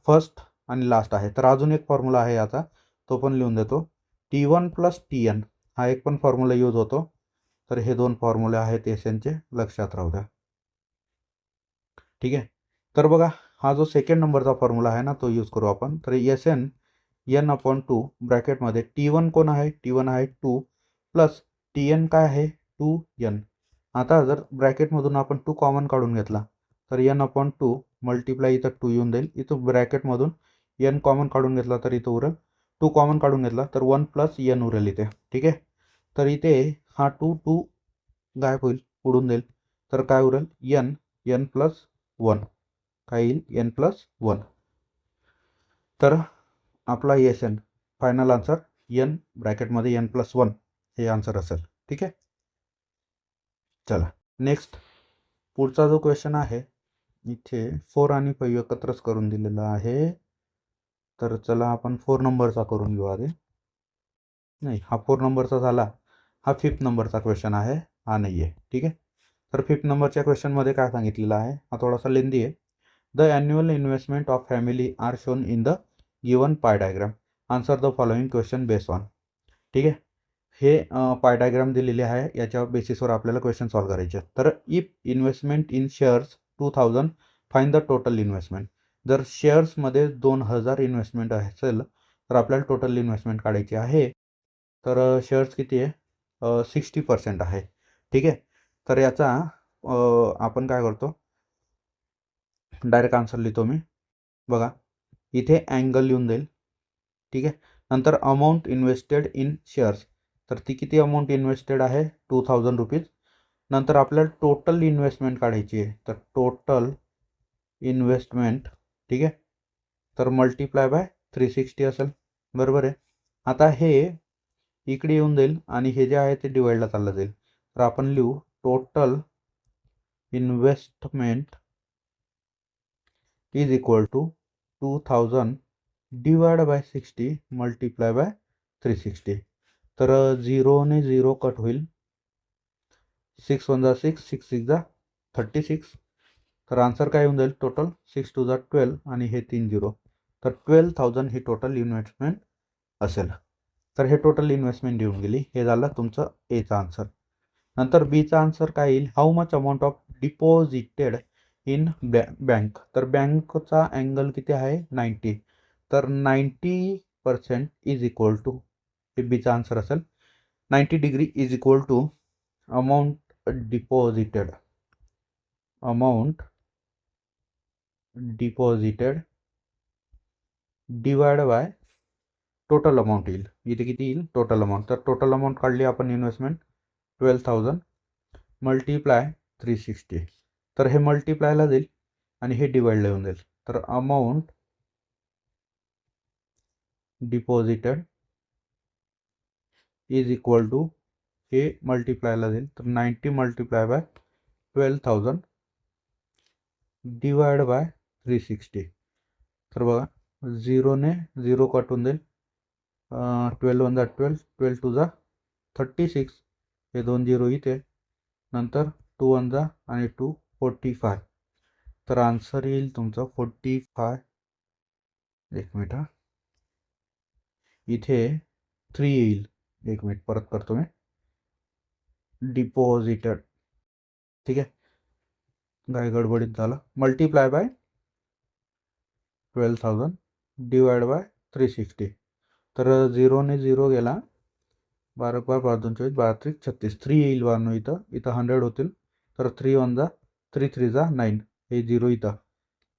फर्स्ट आणि लास्ट आहे. तर अजून एक फॉर्म्युला आहे याचा, तो पण लिहून देतो. T1 प्लस TN हा एक पण फॉर्म्युला यूज होतो. तर हे 2 फॉर्म्युले आहेत SNचे, लक्षात राहू द्या. ठीक आहे. तर बघा, हा जो सेकंड नंबरचा फॉर्म्युला आहे ना तो यूज करू आपण. तर SN n/2 ब्रॅकेटमध्ये T1 कोण आहे, T1 आहे 2 प्लस TN काय आहे 2n. आता जर ब्रॅकेटमधून आपण 2 कॉमन काढून घेतला तर n/2 मल्टिप्लाय इथं 2 येऊन जाईल. इथं ब्रॅकेटमधून n कॉमन काढून घेतला तर इथं उरेल 2 कॉमन काढून घेतला तर 1 + n उरेल इथे. ठीक आहे. तर इथे हा 2 गायब होईल, उडून जाईल. तर काय उरेल n + 1 काय येईल n+1. तर आपला SN final answer n ब्रॅकेटमध्ये n+1 हे आन्सर असेल. ठीक आहे. चला नेक्स्ट पुढचा जो क्वेश्चन आहे इथे 4 आणि 5 एकत्रच करून दिलेला आहे. तर चला आपण 4 नंबरचा करून घेऊ आधी. नाही, हा 4 नंबरचा झाला. हा 5th नंबरचा क्वेश्चन आहे, हा नाही आहे. ठीक आहे. तर 5th नंबरच्या क्वेश्चनमध्ये काय सांगितलेलं आहे, हा थोडासा लेंदी आहे. The annual investment of family are shown in the given pie diagram. Answer the following question base on. ठीक आहे. हे पाय डायग्राम दिलेले आहे, याच्या बेसिसवर आपल्याला क्वेश्चन सॉल्व्ह करायचे. तर if investment in shares 2000 find the total investment. जर शेअर्समध्ये 2000 इन्व्हेस्टमेंट असेल तर आपल्याला टोटल इन्व्हेस्टमेंट काढायची आहे. तर शेअर्स किती आहे, 60% आहे. ठीक आहे. तर याचा आपण काय करतो, डायरेक्ट आन्सर लिहितो मी. बघा इथे अँगल लिहून देईल. ठीक आहे. नंतर अमाऊंट इन्व्हेस्टेड इन शेअर्स, तर ती किती अमाऊंट इन्व्हेस्टेड आहे 2000 रुपीज. नंतर आपल्याला टोटल इन्व्हेस्टमेंट काढायची आहे, तर टोटल इन्व्हेस्टमेंट. ठीक आहे. तर मल्टिप्लाय बाय 360 असेल. बरोबर आहे. आता हे इकडे येऊन जाईल आणि हे जे आहे ते डिवाइडला चाललं जाईल. तर आपण लिहू total investment is equal to 2000 divide by 60 multiply by 360. तर 0 ने 0 कट होईल. 6 × 1 = 6, 6 × 6 = 36. तर आन्सर काय येऊन जाईल टोटल 6 × 2 = 12 आणि हे 3 0. तर 12,000 ही टोटल इन्व्हेस्टमेंट असेल. तर हे टोटल इन्व्हेस्टमेंट येऊन गेली. हे झालं तुमचं एचा आन्सर. नंतर बीचा आन्सर काय येईल, how much amount of deposited in bank. तर बँकचा अँगल किती आहे 90. तर 90% इज इक्वल टू, हे बीचा आन्सर असेल 90 degree is equal to amount deposited divide by total amount येईल. इथे किती येईल टोटल अमाऊंट. तर टोटल अमाऊंट काढली आपण इन्व्हेस्टमेंट 12,000 मल्टिप्लाय 360. तर हे मल्टिप्लायला जाईल आणि हे डिवाइडला येऊन जाईल. तर amount deposited is equal to, हे मल्टिप्लायला जाईल तर 90 मल्टिप्लाय बाय 12,000 डिवाइड बाय 360. तर बघा 0 ने 0 कट होऊन जाईल. 12 × 1 = 12, 12 × 2 = 36. हे 2 0 इथे, नंतर 2 1 = आणि 2 45. तर आन्सर येईल तुमचं 45. एक मिनिट हा, इथे 3 येईल. एक मिनिट परत करतो मी. डिपॉझिटेड, ठीक आहे, काय गडबडीत झालं. Multiply by 12,000 divide by 360. तर 0 ने 0 गेला. 12 × 12 = 2 = 24, 12 × 3 = 36. 3 येईल बानो इथं 100 होतील. तर 3 1 = 3 3 = 9. हे 0 इथं.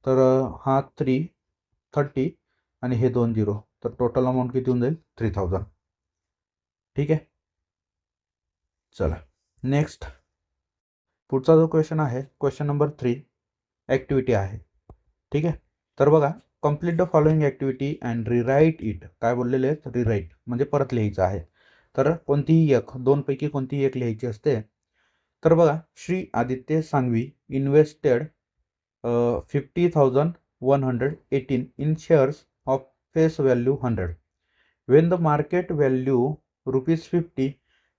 तर हा 3 30 आणि हे 2 0. तर टोटल अमाऊंट किती होऊन जाईल 3000. ठीक आहे. चला नेक्स्ट पुढचा जो क्वेश्चन आहे क्वेश्चन नंबर 3 ॲक्टिव्हिटी आहे. ठीक आहे. तर बघा complete the following activity and rewrite it. काय बोललेले आहेत, रिराईट म्हणजे परत लिहायचं आहे. तर कोणतीही एक, दोनपैकी कोणतीही एक लिहायची असते. तर बघा Shri Aditya Sanghvi invested 50,118 in shares of face value 100 when the market value ₹50,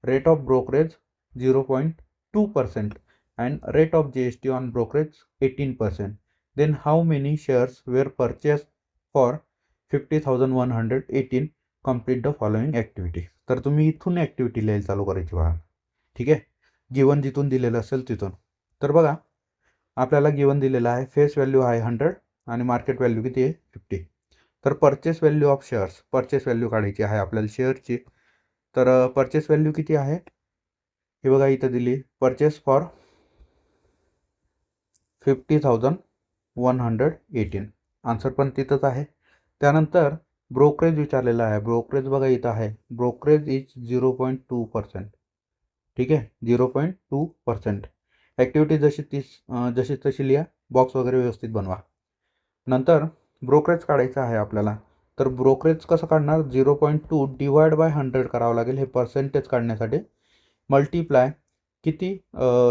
rate of brokerage 0.2% and rate of GST on brokerage 18%, then how many shares were purchased for 50,118? complete the following activity. तर तुम्ही इथून ॲक्टिव्हिटी लिहायला चालू करायची बघा. ठीक आहे. Given जिथून दिलेलं असेल तिथून. तर बघा आपल्याला गिवन दिलेलं आहे फेस व्हॅल्यू आहे 100 आणि मार्केट व्हॅल्यू किती आहे 50. तर purchase value of shares, purchase value काढायची आहे आपल्याला शेअरची. तर परचेस व्हॅल्यू किती आहे हे बघा इथं दिली परचेस फॉर 50,118. आन्सर पण तिथंच आहे. त्यानंतर ब्रोकरेज विचारलेला आहे. ब्रोकरेज बघा इथं आहे. Brokerage is 0.2%. ठीक आहे, 0.2%. ॲक्टिव्हिटी जशी तशी लिहा, बॉक्स वगैरे व्यवस्थित बनवा. नंतर ब्रोकरेज काढायचं आहे आपल्याला. तर ब्रोकरेज कसं काढणार? 0.2 डिवाइड बाय 100 करावं लागेल हे पर्सेंटेज काढण्यासाठी. मल्टिप्लाय किती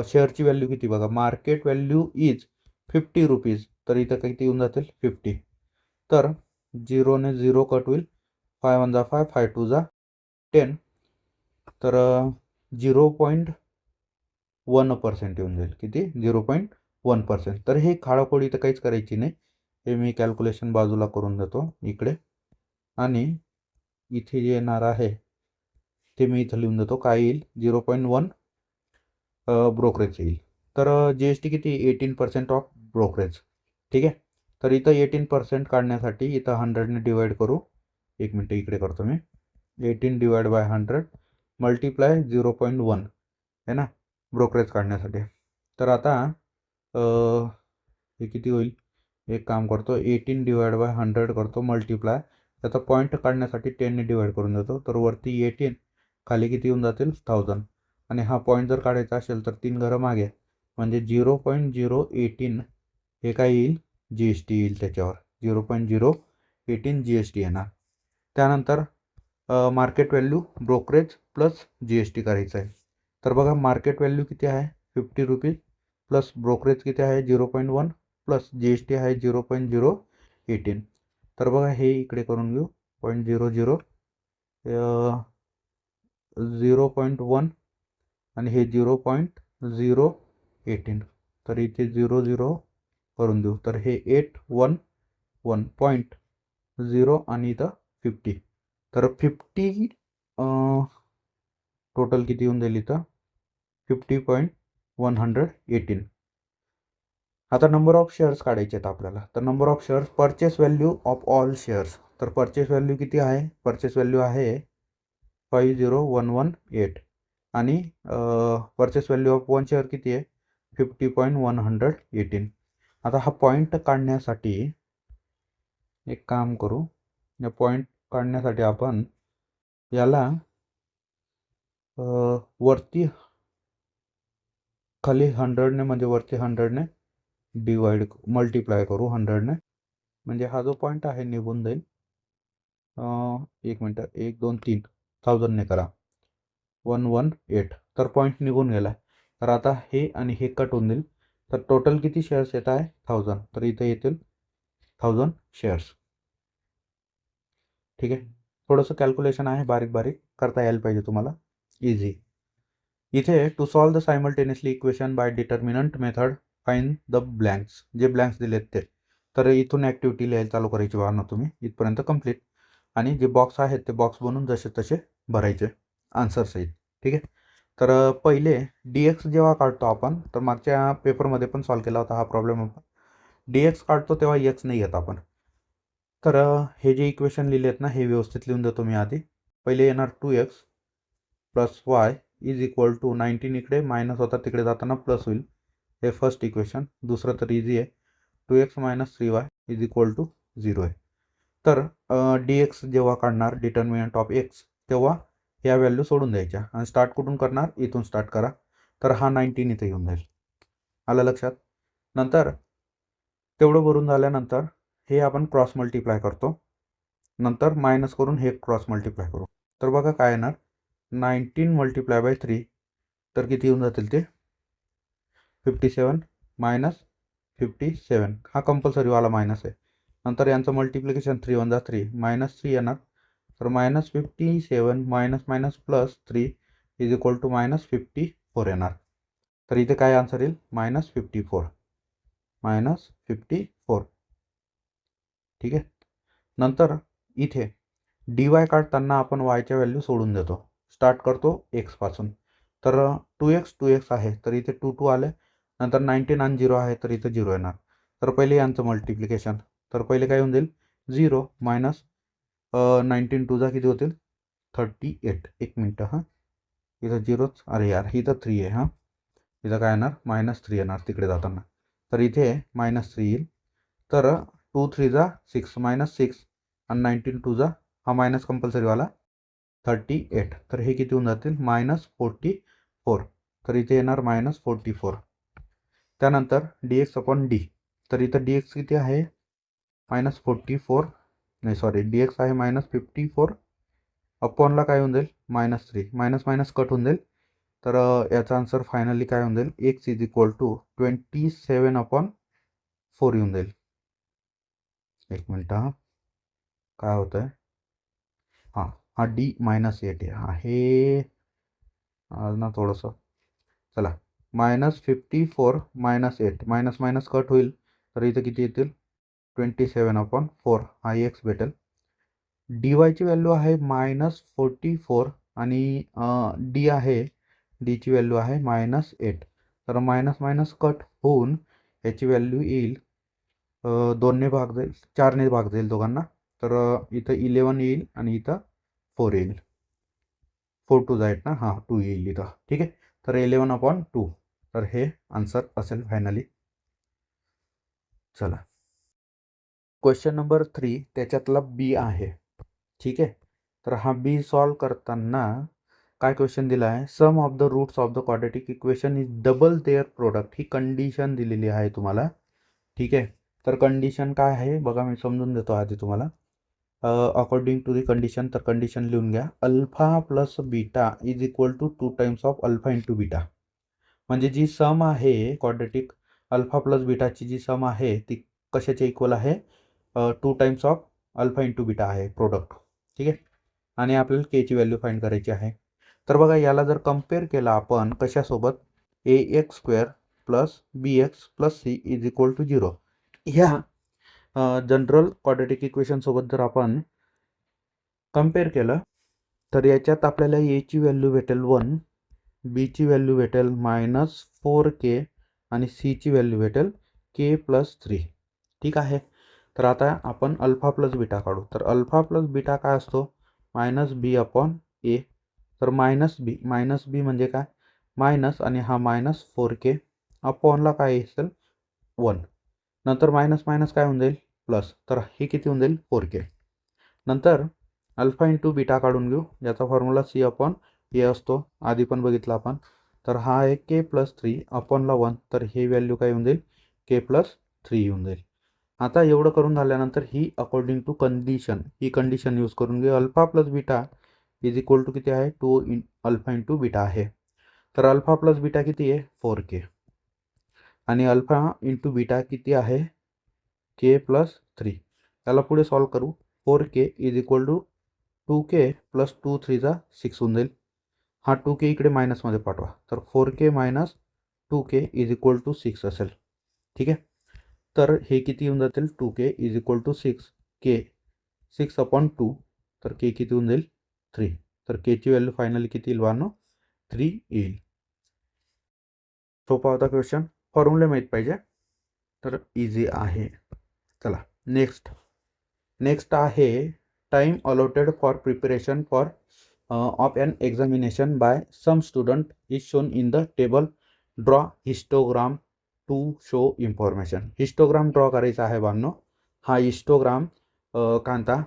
शेअरची व्हॅल्यू किती बघा, मार्केट व्हॅल्यू इज 50 रुपीज. तर इथं किती येऊन जातील? 50. तर 0ने 0 कट होईल. 5 1 जा 5, 5 2 जा 10. तर 0.1% येऊन जाईल. किती? 0.1%. तर हे खाडाखोड इथं काहीच करायची नाही. हे मी कॅल्क्युलेशन बाजूला करून देतो इकडे, आणि इथे जे येणार आहे ते मी इथं लिहून देतो. काय येईल? 0.1 ब्रोकरेज येईल. तर GST किती? 18% ऑफ ब्रोकरेज. ठीक आहे. तर इथं 18% काढण्यासाठी इथं 100ने डिवाइड करू. एक मिनटं इकडे करतो मी. 18 डिवाइड बाय 100 मल्टिप्लाय 0.1 आहे ना ब्रोकरेज काढण्यासाठी. तर आता हे किती होईल? एक काम करतो, 18 डिवाइड बाय 100 करतो मल्टिप्लाय. त्याचा पॉईंट काढण्यासाठी 10ने डिवाइड करून देतो. तर वरती 18, खाली किती येऊन जातील? 1000. आणि हा पॉईंट जर काढायचा असेल तर 3 घरं मागे, म्हणजे 0.018 हे काय येईल? GST येईल त्याच्यावर. 0.018 GST येणार. त्यानंतर market value brokerage plus GST करायचं आहे. तर बघा मार्केट व्हॅल्यू किती आहे? 50 रुपीज प्लस ब्रोकरेज किती आहे? 0.1 प्लस GST आहे 0.018. तर बघा हे इकडे करून घेऊ. 0.00 0.1 आणि हे 0.018. तर इथे 0 करून देऊ. तर हे 811.0 आणि इथं 50. तर 50 टोटल किती येऊन जाईल इथं? 50.118. आता नंबर ऑफ शेअर्स काढायचे आहेत आपल्याला. तर number of shares, purchase value of all shares. तर परचेस व्हॅल्यू किती आहे? परचेस व्हॅल्यू आहे 50,118. आणि purchase value of one share किती आहे? 50.118. आता हा पॉईंट काढण्यासाठी एक काम करू. या पॉईंट काढण्यासाठी आपण याला वरती खाली 100ने, म्हणजे वरती 100ने डिवाइड मल्टिप्लाय करू 100ने. म्हणजे हा जो पॉईंट आहे निघून जाईल. एक मिनटं, 1 2 3 1000ने करा 118. तर पॉईंट निघून गेला. तर आता हे आणि हे कट होऊन जाईल. तर टोटल किती शेअर्स येत आहे? 1000. तर इथे येतील 1000 शेअर्स. ठीक आहे. थोडंसं कॅल्क्युलेशन आहे, बारीक बारीक करता यायला पाहिजे तुम्हाला, इझी. इथे to solve the simultaneously equation by determinant method find the blanks. जे ब्लँक्स दिलेत ते. तर इथून ॲक्टिव्हिटी लिहायला चालू करायची वाहनं तुम्ही इथपर्यंत कंप्लीट. आणि जे बॉक्स आहेत ते बॉक्स बनवून जसे तसे भरायचे आन्सरसहित. ठीक आहे. तर पहिले DX जेव्हा काढतो आपण, तर मागच्या पेपरमध्ये पण सॉल्व केला होता हा प्रॉब्लेम. DX काढतो तेव्हा X नाही येत आपण. तर हे जे इक्वेशन लिहिले आहेत ना, हे व्यवस्थित लिहून देतो मी आधी. पहिले येणार 2x plus y is equal to 19. इकडे मायनस होता, तिकडे जाताना प्लस होईल. हे फर्स्ट इक्वेशन. दुसरं तर इझी आहे. 2x minus 3y is equal to 0 आहे. तर DX जेव्हा काढणार डिटर्मिनंट ऑफ x, तेव्हा ह्या व्हॅल्यू सोडून द्यायच्या आणि स्टार्ट कुठून करणार? इथून स्टार्ट करा. तर हा 19 इथे येऊन जाईल. आलं लक्षात? नंतर तेवढं भरून झाल्यानंतर हे आपण क्रॉस मल्टिप्लाय करतो. नंतर मायनस करून हे क्रॉस मल्टिप्लाय करू. तर बघा काय येणार? 19 मल्टिप्लाय बाय 3. तर किती येऊन जातील ते? 57 मायनस 57. हा कंपल्सरीवाला मायनस आहे. नंतर यांचं मल्टिप्लिकेशन 3 1 जा 3, मायनस 3 येणार. तर minus 57 minus minus plus 3 is equal to minus 54 येणार. तर इथे काय आन्सर येईल? मायनस 54. मायनस 54. ठीक आहे. नंतर इथे DY काढताना आपण वायच्या व्हॅल्यू सोडून देतो. स्टार्ट करतो x पासून. तर 2x आहे, तर इथे 2 2 आले. नंतर 19 आणि 0 आहे, तर इथे 0 येणार. तर पहिले यांचं मल्टिप्लिकेशन. तर पहिले काय होऊन जाईल? 0 मायनस 19 2 जा किती होतील? 38. एक मिनटं हां, इथं झिरोच, अरे यार इथं 3 आहे. हां, इथं काय येणार -3 येणार तिकडे जाताना. तर इथे -3 येईल. तर 2 3 जा 6 -6 आणि 19 2 जा हा मायनस कंपल्सरीवाला 38. तर हे किती होऊन जातील -44. तर इथे येणार -44. त्यानंतर dx/d. तर इथं dx किती आहे -44, नाही सॉरी dx आहे -54. अपॉनला काय होऊन जाईल -3, मायनस मायनस कट होऊन जाईल. तर याचा आन्सर फायनली काय होऊन जाईल x इज इक्वल टू 27/4 येऊन जाईल. एक मिनटं, हां काय होतं आहे, हां हा -8 आहे आज ना थोडंसं. चला -54 -8 मायनस मायनस कट होईल. तर इथं किती येतील 27/4 हा एक्स भेटेल. डी वायची व्हॅल्यू आहे -44 आणि डी आहे, डीची व्हॅल्यू आहे -8. तर मायनस मायनस कट होऊन याची व्हॅल्यू येईल 2ने भाग जाईल, 4ने भाग जाईल दोघांना. तर इथं 11 येईल आणि इथं 4 येईल. 4 2 8 ना, हां 2 येईल इथं. ठीक आहे. तर 11/2. तर हे आन्सर असेल फायनली. चला क्वेश्चन नंबर 3 त्याच्यातला बी आहे. ठीक आहे. तर हा बी सॉल्व करताना काय क्वेश्चन दिला आहे, sum of the roots of the quadratic equation is double their product. ही कंडिशन दिलेली आहे तुम्हाला. ठीक आहे. तर कंडिशन काय आहे बघा, मी समजून देतो आधी तुम्हाला. अकॉर्डिंग टू दी कंडिशन, तर कंडिशन लिहून घ्या. Alpha plus beta is equal to 2 times of alpha into beta. म्हणजे जी सम आहे क्वाड्रेटिक अल्फा प्लस बीटाची जी सम आहे ती कशाच्या इक्वल आहे 2 times of alpha into beta आहे प्रोडक्ट. ठीक आहे. आणि आपल्याला केची व्हॅल्यू फाइंड करायची आहे. तर बघा याला जर कम्पेअर केला आपण कशासोबत, ax² plus bx plus c is equal to 0. ह्या जनरल क्वाड्रेटिक इक्वेशनसोबत जर आपण कम्पेअर केलं तर याच्यात आपल्याला एची व्हॅल्यू भेटेल 1, बीची व्हॅल्यू भेटेल -4k आणि सीची व्हॅल्यू भेटेल k+3. ठीक आहे. तर आता आपण अल्फा प्लस बीटा काढू. तर अल्फा प्लस बीटा काय असतो -b/a. तर मायनस बी म्हणजे काय मायनस आणि हा -4k अपॉनला काय असेल 1. नंतर मायनस मायनस काय होऊन जाईल प्लस. तर हे किती होऊन जाईल 4k. नंतर अल्फा इंटू बीटा काढून घेऊ. याचा फॉर्म्युला c/a असतो, आधी पण बघितला आपण. तर हा आहे k+3 अपॉनला 1. तर ही व्हॅल्यू काय होऊन जाईल k+3 येऊन जाईल. आता एवढं करून झाल्यानंतर ही अकॉर्डिंग टू कंडिशन, ही कंडिशन यूज करून घेऊ. Alpha plus beta is equal to किती आहे 2 अल्फा इंटू बीटा आहे. तर अल्फा प्लस बीटा किती आहे 4k आणि अल्फा इंटू बीटा किती आहे k+3. त्याला पुढे सॉल्व करू. 4k is equal to 2k plus 2 3 जा 6 होऊन जाईल. हा 2k इकडे मायनसमध्ये पाठवा. तर 4k minus 2k is equal to 6 असेल. ठीक आहे. तर हे किती येऊन जातील 2k is equal to 6k 6/2. तर k किती होऊन जाईल 3. तर केची व्हॅल्यू फायनली किती येईल 3 येईल. सोपा होता क्वेश्चन, फॉर्म्युले माहीत पाहिजे तर इझी आहे. चला नेक्स्ट आहे time allotted for preparation for of an examination by some student is shown in the table. Draw histogram to show information. Histogram draw करायचा आहे बांधनो. हा हिस्टोग्राम कांता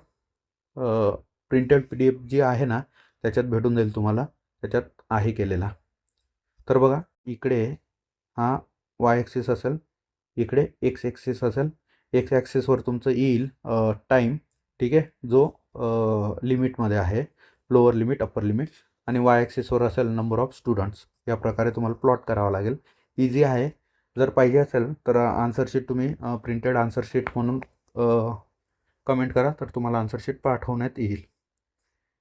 प्रिंटेड PDF जी आहे ना त्याच्यात भेटून जाईल तुम्हाला, त्याच्यात आहे केलेला. तर बघा इकडे हा y ॲक्सिस असेल, इकडे x ॲक्सिस असेल. x ॲक्सिसवर तुमचं येईल टाईम. ठीक आहे, जो लिमिटमध्ये आहे, लोअर लिमिट अप्पर लिमिट. आणि y ॲक्सिसवर असेल नंबर ऑफ स्टुडंट्स. या प्रकारे तुम्हाला प्लॉट करावा लागेल. इझी आहे. जर पाहिजे असेल तर आन्सर शीट तुम्ही प्रिंटेड आन्सर शीट म्हणून कमेंट करा, तर तुम्हाला आन्सर शीट पाठवण्यात येईल.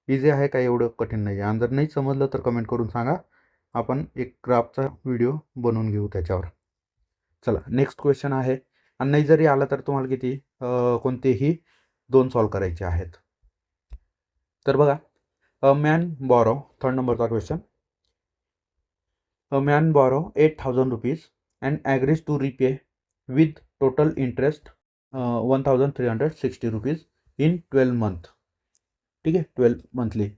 इझी आहे, काही एवढं कठीण नाही आहे. आणि जर नाही समजलं तर कमेंट करून सांगा, आपण एक ग्राफचा व्हिडिओ बनवून घेऊ त्याच्यावर. चला नेक्स्ट क्वेश्चन आहे. आणि नाही जरी आला तर तुम्हाला किती कोणतेही 2 सॉल्व करायचे आहेत. तर बघा अ मॅन बॉरो, 3rd नंबरचा question. A man borrow 8,000 rupees and agrees to repay with total interest 1,360 rupees in 12 month. ठीक आहे, 12 monthly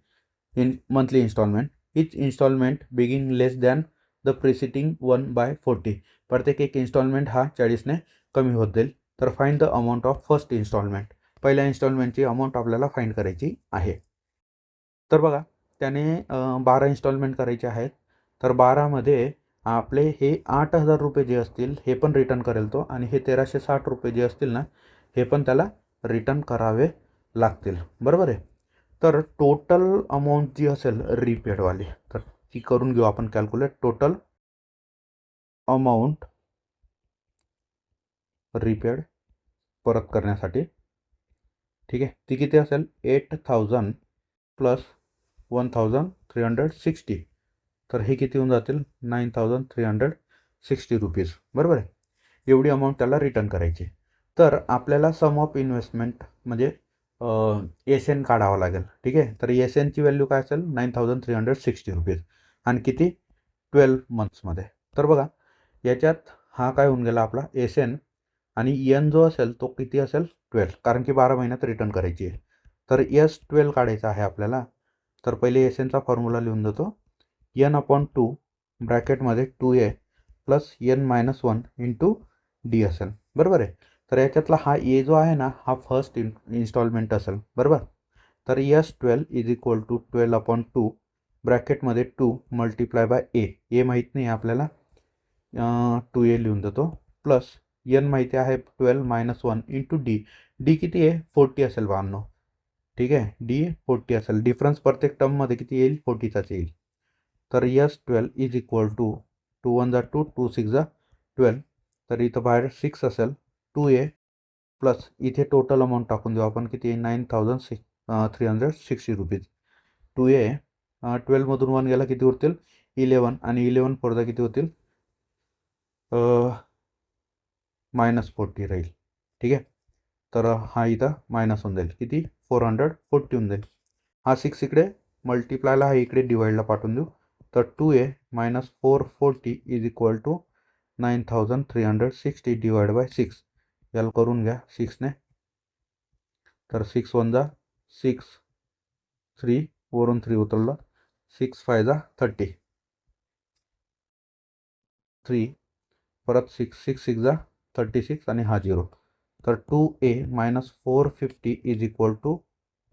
in monthly instalment. Each instalment being less than the preceding 1/40. प्रत्येक एक इन्स्टॉलमेंट हा 40ने कमी होत जाईल. तर find the amount of first instalment. पहिल्या इन्स्टॉलमेंटची अमाऊंट आपल्याला फाइंड करायची आहे. तर बघा त्याने 12 इन्स्टॉलमेंट करायचे आहेत. तर 12मध्ये आपले हे 8,000 रुपये जे असतील हे पण रिटर्न करेल तो, आणि हे 1,360 रुपये जे असतील ना हे पण त्याला रिटर्न करावे लागतील. बरोबर आहे. तर टोटल अमाऊंट जी असेल रिपेडवाली, तर ती करून घेऊ आपण कॅल्क्युलेट. टोटल अमाऊंट रिपेड परत करण्यासाठी, ठीक आहे, ती किती असेल 8,000 प्लस 1,360. तर हे किती होऊन जातील 9,360 रुपीज. बरोबर आहे. एवढी अमाऊंट त्याला रिटर्न करायची. तर आपल्याला सम ऑफ इन्व्हेस्टमेंट म्हणजे एस एन काढावं लागेल. ठीक आहे. तर एस एनची व्हॅल्यू काय असेल 9,360 रुपीज, आणि किती 12 मंथ्समध्ये. तर बघा याच्यात हा काय होऊन गेला आपला एस एन, आणि एन जो असेल तो किती असेल 12, कारण की 12 महिन्यात रिटर्न करायची आहे. तर एस 12 काढायचा आहे आपल्याला. तर पहिले एस एनचा फॉर्म्युला लिहून देतो. n/2 ब्रॅकेटमध्ये 2a plus n-1 into D असेल. बरोबर आहे. तर याच्यातला हा ए जो आहे ना हा फर्स्ट इन्स्टॉलमेंट असेल. बरोबर. तर S12 इज इक्वल टू 12/2 ब्रॅकेटमध्ये 2 मल्टिप्लाय बाय ए माहीत नाही आपल्याला, 2a लिहून देतो, प्लस n माहिती आहे 12-1 इंटू डी किती आहे 40 असेल 52. ठीक आहे. डी 40 असेल. डिफरन्स प्रत्येक टर्ममध्ये किती येईल 40चाच येईल. तर S12 इज इक्वल टू 2 1 2 2 6 12. तर इथं बाहेर 6 असेल 2a प्लस इथे टोटल अमाऊंट टाकून देऊ आपण किती 9,360 रुपीज. 2a 12मधून 1 गेला किती होतील 11, आणि 11 फोरदा किती होतील -40 राहील. ठीक आहे. तर हा इथं मायनस होऊन जाईल किती 440 होऊन जाईल. हा 6 इकडे मल्टिप्लायला, हा इकडे डिवाइडला पाठवून देऊ. तर 2a minus 440 is equal to 9,360 divide by 6. याला करून घ्या 6ने. तर 6 1 6, 3 वरून 3 उतरलं, 6 5 30, 3 परत 6 6 6 36, आणि हा 0. तर 2a minus 450 is equal to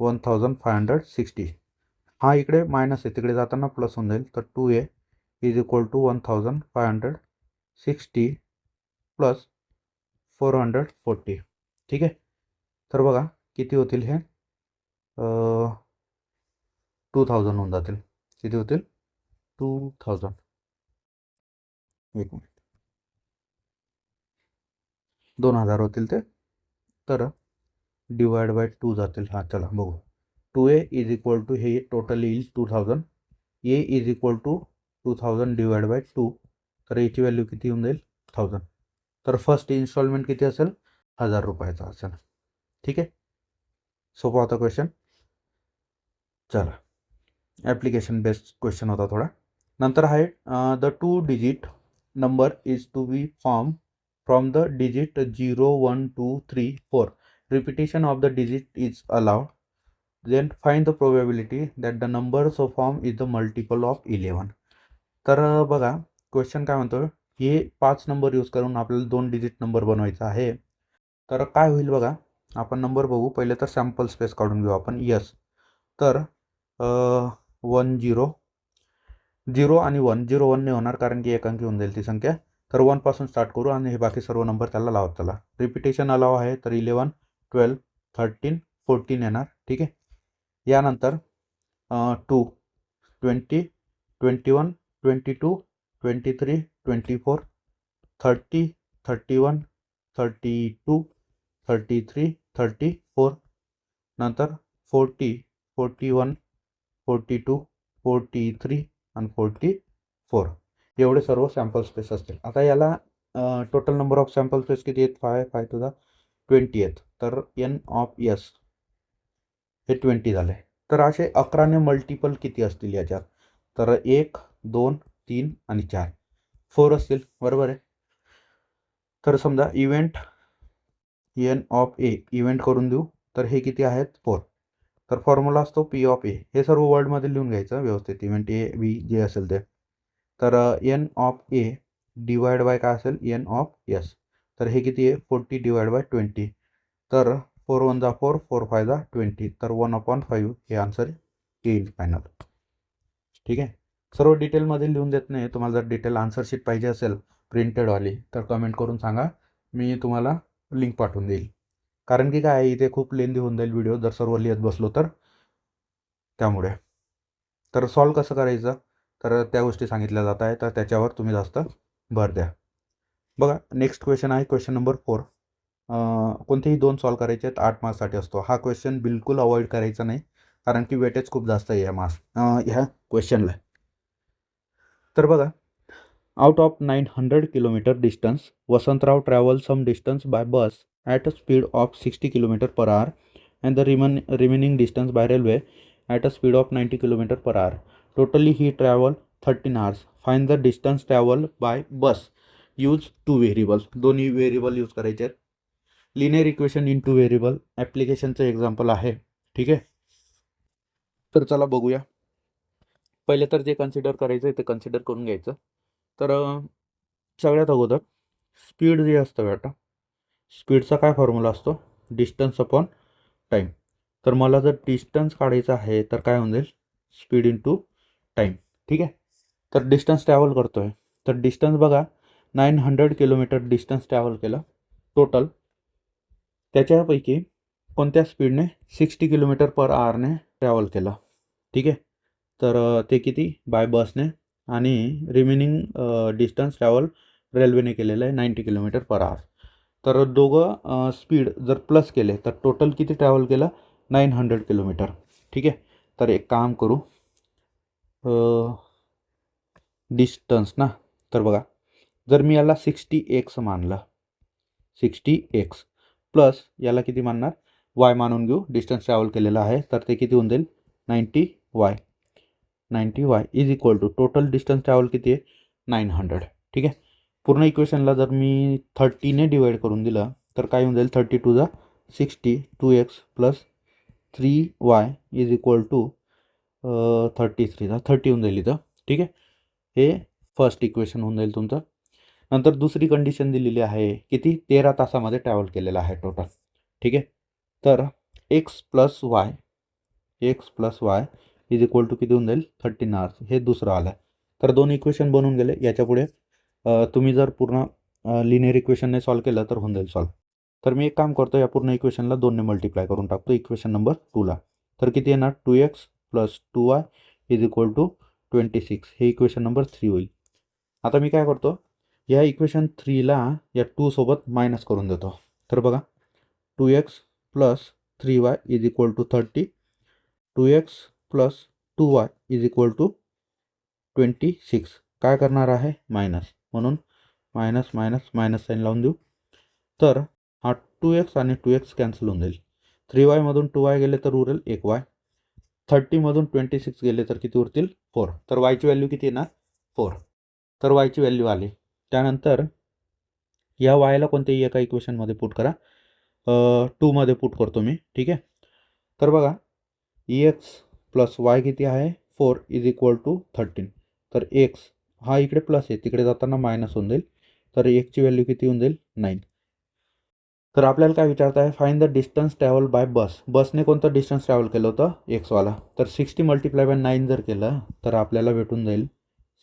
1,560. हा इकडे मायनस आहे, तिकडे जाताना प्लस होऊन जाईल. तर 2a is equal to 1,560 plus 440. ठीक आहे. तर बघा किती होतील हे 2,000 होऊन जातील. किती होतील 2,000. एक मिनिट, 2,000 होतील ते. तर डिवाइड बाय 2 जातील. हा चला बघू. 2a इज इक्वल टू हे टोटल येईल 2,000. A is equal to 2,000 divide by 2. तर याची व्हॅल्यू किती होऊन जाईल 1,000. तर फर्स्ट इन्स्टॉलमेंट किती असेल 1,000 रुपयाचा असेल. ठीक आहे. सोपा होता क्वेश्चन. चला ॲप्लिकेशन बेस्ड क्वेश्चन होता थोडा. नंतर आहे the 2 digit number is to be form from the digit 0 1 2 3 4. Repetition of the digit is allowed. Then find the probability that the number so form is the multiple of 11. तर बघा question काय म्हणतो, हे 5 number use करून आपल्याला 2 digit number बनवायचा आहे. तर काय होईल बघा, आपण नंबर बघू. पहिले तर सॅम्पल स्पेस काढून घेऊ आपण. यस. तर 1 0 0 आणि 1 0 1 नाही होणार, कारण की एकांकी होऊन जाईल ती संख्या. तर 1 पासून स्टार्ट करू, आणि हे बाकी सर्व नंबर त्याला लावत चला. रिपिटेशन अलाव आहे. तर 11 12 13 14 येणार. ठीक आहे. यानंतर 2 20 21 22 23 24 30 31 32 33 34. नंतर 40 41 42 43 आणि 44. एवढे सर्व सॅम्पल स्पेस असतील. आता याला total number of sample space किती आहेत 5 5 टू द 20 आहेत. तर एन ऑफ एस हे 20 झाले. तर असे 11ने मल्टिपल किती असतील याच्यात, तर 1 2 3 आणि 4 4 असतील. बरोबर आहे. तर समजा event n of A event करून देऊ. तर हे किती आहेत 4. तर फॉर्म्युला असतो पी ऑफ ए. हे सर्व वर्डमध्ये लिहून घ्यायचं व्यवस्थित, इव्हेंट ए बी जे असेल ते. तर n of A divide by काय असेल एन ऑफ एस. तर हे किती आहे 40 डिवाइड बाय 20. तर 4 1 जा 4 4 5 जा 20. तर 1/5 हे आन्सर येईल फायनल. ठीक आहे. सर्व डिटेलमध्ये लिहून देत नाही. तुम्हाला जर डिटेल आन्सर शीट पाहिजे असेल प्रिंटेडवाली तर कमेंट करून सांगा, मी तुम्हाला लिंक पाठवून देईल. कारण की काय इथे खूप लेंदी होऊन जाईल व्हिडिओ जर सर्व लिहित बसलो तर, त्यामुळे. तर सॉल्व कसं करायचं तर त्या गोष्टी सांगितल्या जात आहे, तर त्याच्यावर तुम्ही जास्त भर द्या. बघा नेक्स्ट क्वेश्चन आहे क्वेश्चन नंबर 4. कोणतेही 2 सॉल्व करायचे आहेत, 8 मार्क्ससाठी असतो हा क्वेश्चन. बिलकुल अवॉइड करायचा नाही कारण की वेटेज खूप जास्त आहे या ह्या क्वेश्चनला. तर बघा, out of 900 kilometer distance, Vasantrao travels some distance by bus at a speed of 60 km per hour and the remaining distance by railway at a speed of 90 km per hour. Totally he traveled 13 hours. Find the distance traveled by bus. Use two variables. दोन्ही variable use करायचे आहेत. Linear equation in two variable ॲप्लिकेशनचं example आहे. ठीक आहे. तर चला बघूया. पहिले तर जे कन्सिडर करायचं आहे ते कन्सिडर करून घ्यायचं. तर सगळ्यात अगोदर स्पीड जे असतं बेटा, स्पीडचा काय फॉर्म्युला असतो डिस्टन्स अपॉन टाईम. तर मला जर डिस्टन्स काढायचं आहे तर काय होऊन जाईल स्पीड इंटू टाईम. ठीक आहे. तर डिस्टन्स ट्रॅव्हल करतो आहे, तर डिस्टन्स बघा 900 किलोमीटर डिस्टन्स ट्रॅव्हल केलं टोटल. त्याच्यापैकी कोणत्या स्पीडने 60 किलोमीटर पर आवरने ट्रॅव्हल केलं. ठीक आहे. तर ते किती बाय बसने आणि रिमेनिंग डिस्टन्स ट्रॅव्हल रेल्वेने केलेलं आहे 90 किलोमीटर पर आवर. तर दोघं स्पीड जर प्लस केले तर टोटल किती ट्रॅव्हल केलं 900 किलोमीटर. ठीक आहे. तर एक काम करू, डिस्टन्स ना, तर बघा जर मी याला 60x मानलं, 60x प्लस याला किती मानणार वाय मानून घेऊ, डिस्टन्स ट्रॅव्हल केलेलं आहे तर ते किती होऊन जाईल 90y. 90y is equal to total distance travel किती आहे 900. ठीक आहे. पूर्ण इक्वेशनला जर मी 30ने डिवाइड करून दिलं तर काय होऊन जाईल 32 जा 60 2x plus 3y is equal to 33 जा 30 होऊन जाईल इथं. ठीक आहे. हे फर्स्ट इक्वेशन होऊन जाईल तुमचं. नंतर दुसरी कंडिशन दिलेली आहे किती 13 तासामध्ये ट्रॅव्हल केलेलं आहे टोटल. ठीक आहे. तर x plus y is equal to किती होऊन जाईल 13 आवर्स. हे दुसरं आलं. तर दोन इक्वेशन बनवून गेले. याच्यापुढे तुम्ही जर पूर्ण लिनियर इक्वेशनने सॉल्व केलं तर होऊन जाईल सॉल्व. तर मी एक काम करतो, या पूर्ण इक्वेशनला 2ने मल्टिप्लाय करून टाकतो इक्वेशन नंबर 2ला. तर किती येणार 2x plus 2y is equal to 26. हे इक्वेशन नंबर 3 होईल. आता मी काय करतो, या इक्वेशन 3ला या 2 सोबत मायनस करून देतो. तर बघा 2x plus 3y is equal to 30. 2x plus 2y is equal to 26. काय करणार आहे मायनस, म्हणून मायनस मायनस मायनस साईन लावून देऊ. तर हा 2x आणि 2x कॅन्सल होऊन जाईल. 3y मधून 2y गेले तर उरेल 1y. 30मधून 26 गेले तर किती उरतील 4. तर वायची व्हॅल्यू किती येणार 4. तर वायची व्हॅल्यू आली. त्यानंतर या वायला कोणत्याही एका इक्वेशनमध्ये पुट करा. 2मध्ये पुट करतो मी. ठीक आहे. तर बघा एक्स प्लस वाय किती आहे 4 इज इक्वल टू 13. तर एक्स हा इकडे प्लस आहे, तिकडे जाताना मायनस होऊन जाईल. तर एक्सची व्हॅल्यू किती होऊन जाईल 9. तर आपल्याला काय विचारत आहे find the distance travel by bus. बसने कोणतं डिस्टन्स ट्रॅव्हल केलं होतं एक्सवाला. तर 60 मल्टिप्लाय बाय 9 जर केलं तर आपल्याला भेटून जाईल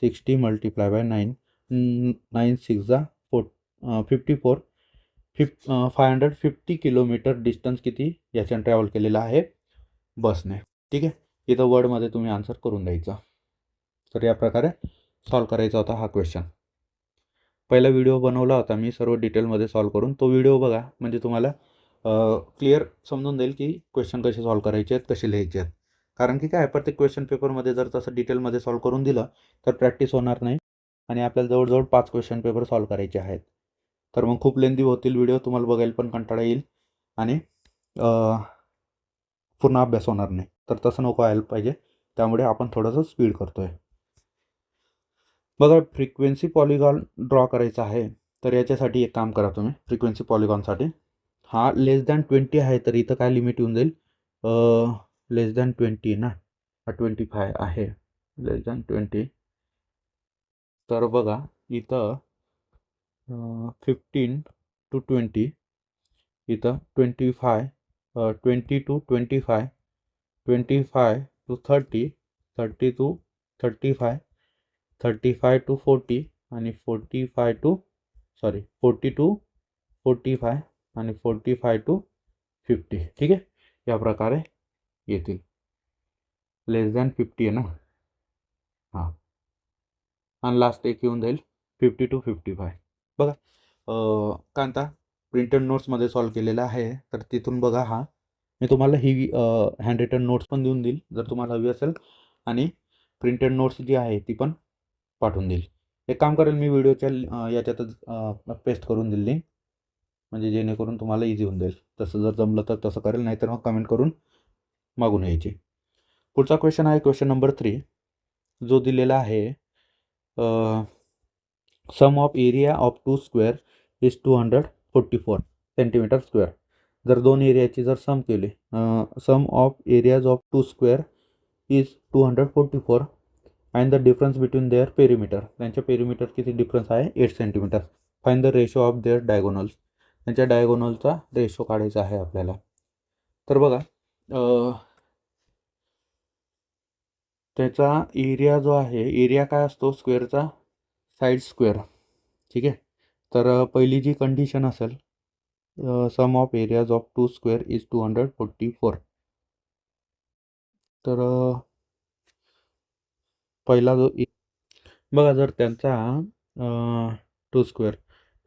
60 मल्टिप्लाय बाय 9 9 6 जा 54 550 किलोमीटर डिस्टन्स किती याच्यानं ट्रॅव्हल केलेलं आहे बसने. ठीक आहे. इथं वर्डमध्ये तुम्ही आन्सर करून द्यायचा. तर या प्रकारे सॉल्व करायचा होता हा क्वेश्चन. पहिला व्हिडिओ बनवला होता मी सर्व डिटेलमध्ये सॉल्व करून, तो व्हिडिओ बघा म्हणजे तुम्हाला क्लिअर समजून जाईल की क्वेश्चन कसे सॉल्व करायचे आहेत, कसे लिहायचे आहेत. कारण की काय प्रत्येक क्वेश्चन पेपरमध्ये जर तसं डिटेलमध्ये सॉल्व करून दिलं तर प्रॅक्टिस होणार नाही आणि आपल्याला जवळजवळ 5 क्वेश्चन पेपर सॉल्व करायचे आहेत. तर मग खूप लेंदी होतील व्हिडिओ, तुम्हाला बघायला पण कंटाळा येईल आणि पूर्ण अभ्यास होणार नाही. तर तसं नको व्हायला पाहिजे, त्यामुळे आपण थोडंसं स्पीड करतो आहे. बघा फ्रिक्वेन्सी पॉलिगॉन ड्रॉ करायचा आहे. तर याच्यासाठी एक काम करा तुम्ही, फ्रिक्वेन्सी पॉलिगॉनसाठी हा लेस दॅन 20 आहे तर इथं काय लिमिट येऊन जाईल लेस दॅन 20 ना, हा 25 आहे, लेस दॅन 20. तर बघा इथं 15 to 20, इथं 25, 20 to 25, 25 to 30, 30 to 35, 35 to 40 आणि 45 to 40 to 45 आणि 45 to 50. ठीक आहे, या प्रकारे येतील. लेस दॅन 50 आहे ना, हां. आणि लास्ट एक येऊन जाईल 50 to 55. बघा काय म्हणता, प्रिंटेड नोट्समध्ये सॉल्व केलेलं आहे. तर तिथून बघा, हा मी तुम्हाला ही हँड रिटन नोट्स पण देऊन देईल जर तुम्हाला हवी असेल, आणि प्रिंटेड नोट्स जी आहे ती पण पाठवून देईल. एक काम करेल, मी व्हिडिओच्या याच्यातच पेस्ट करून दिली लिंक, म्हणजे जेणेकरून तुम्हाला इझी होऊन जाईल. तसं जर जमलं तर तसं करेल, नाहीतर मग कमेंट करून मागून यायची. पुढचा क्वेश्चन आहे क्वेश्चन नंबर 3, जो दिलेला आहे sum of area of 2 square is 244 centimetre square. जर दोन एरियाची जर सम केली, sum of areas of 2 square is 244 and the difference between their perimeter, त्यांच्या पेरीमीटर किती डिफरन्स आहे 8 centimetre. Find the ratio of their diagonals, त्यांच्या डायगोनलचा रेशो काढायचा आहे आपल्याला. तर बघा त्याचा एरिया जो आहे, एरिया काय असतो स्क्वेअरचा, साईड स्क्वेअर. ठीक आहे, तर पहिली जी कंडिशन असेल, sum of areas of 2 square is 244. तर पहिला जो बघा, जर त्यांचा 2 स्क्वेअर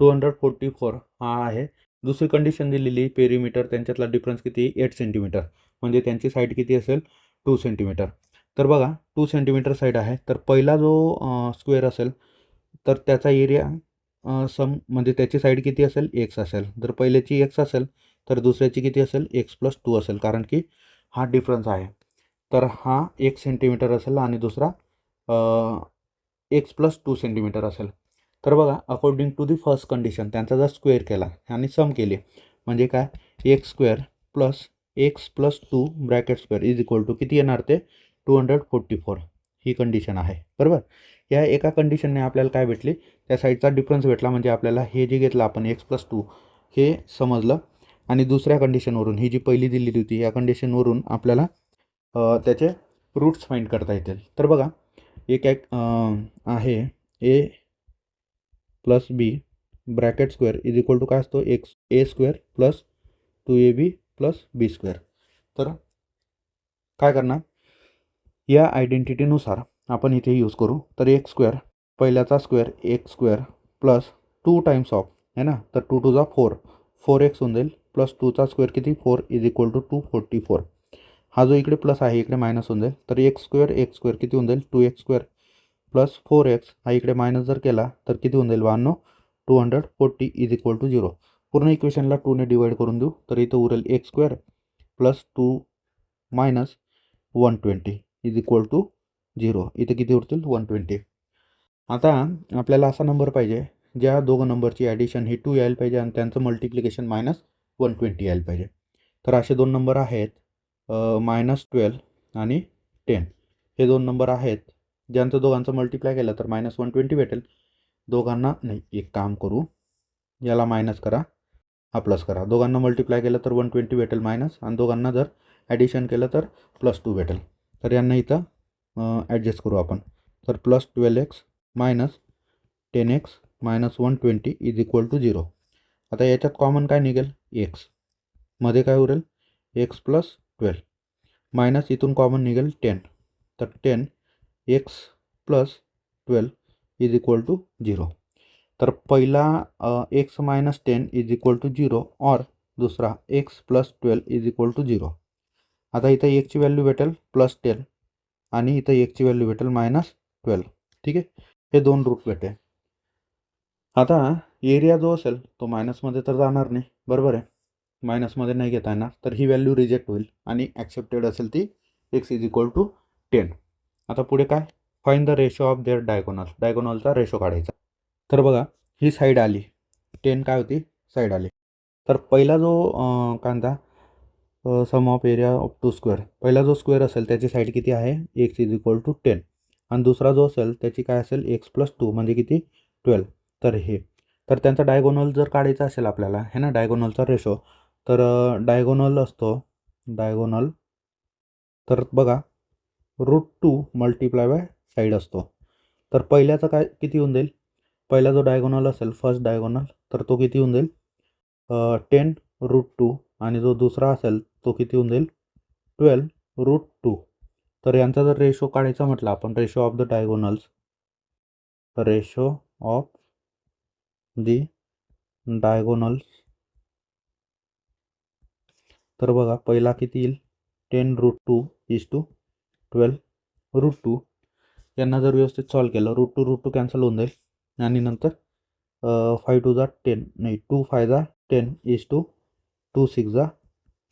244 हा आहे, दुसरी कंडिशन दिलेली पेरीमीटर, त्यांच्यातला डिफरन्स किती 8 सेंटीमीटर, म्हणजे त्यांची साईड किती असेल 2 सेंटीमीटर. तर बघा 2 सेंटीमीटर साईड आहे, तर पहिला जो स्क्वेअर असेल तर त्याचा एरिया सम म्हणजे त्याची साईड किती असेल एक्स असेल. जर पहिल्याची एक्स असेल तर दुसऱ्याची किती असेल x+2 असेल, कारण की हा डिफरन्स आहे. तर हा 1 सेंटीमीटर असेल आणि दुसरा x+2 सेंटीमीटर असेल. तर बघा according to the first condition, त्यांचा जर स्क्वेअर केला आणि सम केली, म्हणजे काय x square plus x+2 bracket square is equal to किती येणार, ते 244. ही कंडिशन आहे, बरोबर. या एका कंडिशनने आपल्याला काय भेटली, त्या साईडचा डिफरन्स भेटला, म्हणजे आपल्याला हे जे घेतलं आपण x+2 हे समजलं. आणि दुसऱ्या कंडिशनवरून, ही जी पहिली दिलेली होती या कंडिशनवरून आपल्याला त्याचे रूट्स फाइंड करता येतील. तर बघा एक आहे a plus b bracket square is equal to काय असतो a square plus 2ab plus b square. तर काय करणार, या आयडेंटिटीनुसार आपण इथे यूज करू. तर एक्स स्क्वेअर, पहिल्याचा square x square plus 2 times of है ना, तर 2 टू 4, 4x होऊन जाईल, प्लस 2चा स्क्वेअर किती 4 इज इक्वल टू 244. हा जो इकडे प्लस आहे इकडे मायनस होऊन जाईल, तर एक्स स्क्वेअर किती होऊन जाईल 2x स्क्वेअर प्लस 4x, हा इकडे मायनस जर केला तर किती होऊन जाईल 240 इज इक्वल टू 0. पूर्ण इक्वेशनला 2ने डिवाईड करून देऊ, तर इथं उरेल x square plus 2 minus 120 is equal to 0. इथे किती उरतील 120. आता आपल्याला असा नंबर पाहिजे ज्या दोघं नंबरची ॲडिशन ही 2 यायला पाहिजे आणि त्यांचं मल्टिप्लिकेशन -120 यायला पाहिजे. तर असे दोन नंबर आहेत -12 आणि 10. हे दोन नंबर आहेत ज्यांचं दोघांचं मल्टिप्लाय केलं तर -120 भेटेल. दोघांना नाही, एक काम करू, याला मायनस करा, हा प्लस करा. दोघांना मल्टिप्लाय केलं तर 120 भेटेल मायनस, आणि दोघांना जर ॲडिशन केलं तर +2 भेटेल. तर यांना इथं ॲडजस्ट करू आपण. तर plus 12x minus 10x minus 120 is equal to 0. आता याच्यात कॉमन काय निघेल एक्स, मध्ये काय उरेल एक्स प्लस 12 मायनस इथून कॉमन निघेल 10. तर 10x plus 12 is equal to 0. तर पहिला x minus 10 is equal to 0 और दुसरा x plus 12 is equal to 0. आता इथं एकची व्हॅल्यू भेटेल +10 आणि इथं एकची व्हॅल्यू भेटेल -12. ठीक आहे, हे दोन रूट भेटेल. आता एरिया जो असेल तो मायनसमध्ये तर जाणार नाही, बरोबर आहे, मायनसमध्ये नाही घेता येणार, तर ही व्हॅल्यू रिजेक्ट होईल आणि ॲक्सेप्टेड असेल ती x इज इक्वल टू 10. आता पुढे काय, find the ratio of their diagonal, डायगोनलचा रेशो काढायचा. तर बघा ही साईड आली 10, काय होती साईड आली. तर पहिला जो कांदा sum of area of two square. पहिला जो स्क्वेअर असेल त्याची साईड किती आहे, एक्स इज इक्वल टू 10, आणि दुसरा जो असेल त्याची काय असेल, x+2 म्हणजे किती 12. तर हे, तर त्यांचा डायगोनल जर काढायचा असेल आपल्याला, है ना, डायगोनलचा रेशो, तर डायगोनल असतो, डायगोनल, तर बघा √2 मल्टिप्लाय बाय साईड असतो. तर पहिल्याचा काय किती होऊन जाईल, पहिला जो डायगोनल असेल फर्स्ट डायगोनल, तर तो किती होऊन जाईल 10√2, आणि जो दुसरा असेल तो किती होऊन जाईल 12√2. तर यांचा जर रेशो काढायचा म्हटलं आपण, ratio of the diagonals, ratio of the diagonals, तर बघा पहिला किती येईल 10√2 इज टू 12√2. यांना जर व्यवस्थित सॉल्व केलं, √2 कॅन्सल होऊन जाईल, आणि नंतर 5 2 जा 10, नाही 2 5 जा 10 इज टू 2 6 जा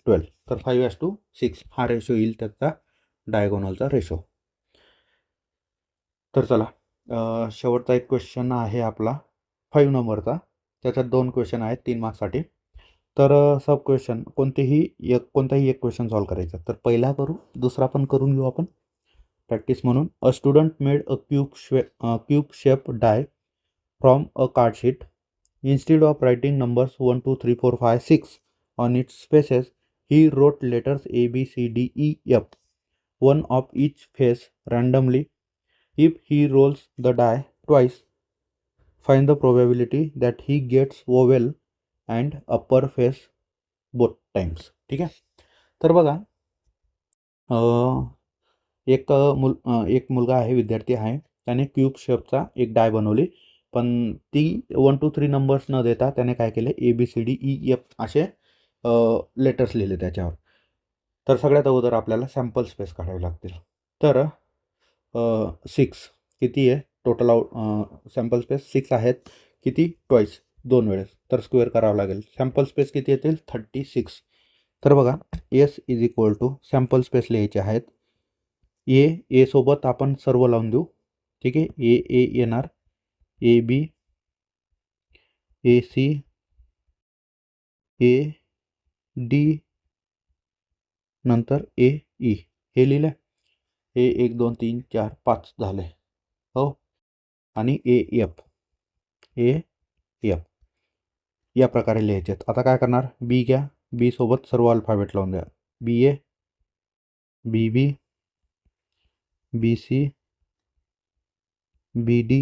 12. तर 5:6 हा रेशो येईल त्याचा डायगोनलचा रेशो. तर चला, शेवटचा एक क्वेश्चन आहे आपला 5 नंबरचा. त्याच्यात 2 क्वेश्चन आहेत 3 मार्क्ससाठी. तर सब क्वेश्चन कोणताही एक क्वेश्चन सॉल्व करायचा. तर पहिला करू, दुसरा पण करून घेऊ आपण प्रॅक्टिस म्हणून. A student made a cube shape die from a card sheet. Instead of writing numbers 1 2 3 4 5 6 on its faces, he wrote letters A B C D E F, one of each face randomly. If he rolls the die twice, find the probability that he gets vowel and upper face both times. ठीक आहे. तर बघा, एक मुलगा आहे, विद्यार्थी आहे, त्याने क्यूब शेपचा एक डाय बनवली, पण ती 1 2 3 नंबर्स न देता त्याने काय केले, ABCDEF असे लेटर्स लिहिले त्याच्यावर. तर सगळ्यात अगोदर आपल्याला सॅम्पल स्पेस काढावी लागतील. तर 6 किती आहे टोटल, सॅम्पल स्पेस 6 आहेत, किती ट्वाईस 2 वेळेस, तर स्क्वेअर करावं लागेल. सॅम्पल स्पेस किती येतील 36. तर बघा S is equal to sample space लिहायचे आहेत. ए सोबत आपण सर्व लावून देऊ. ठीक आहे, ए येणार, AB, AC, AD, नंतर AE हे लिहिलं. हे 1 2 3 4 5 झाले, हो, आणि AF या प्रकारे लिहायचे आहेत. आता काय करणार, बी घ्या, बी सोबत सर्व अल्फाबेट लावून द्या. BA, BB, BC, BD,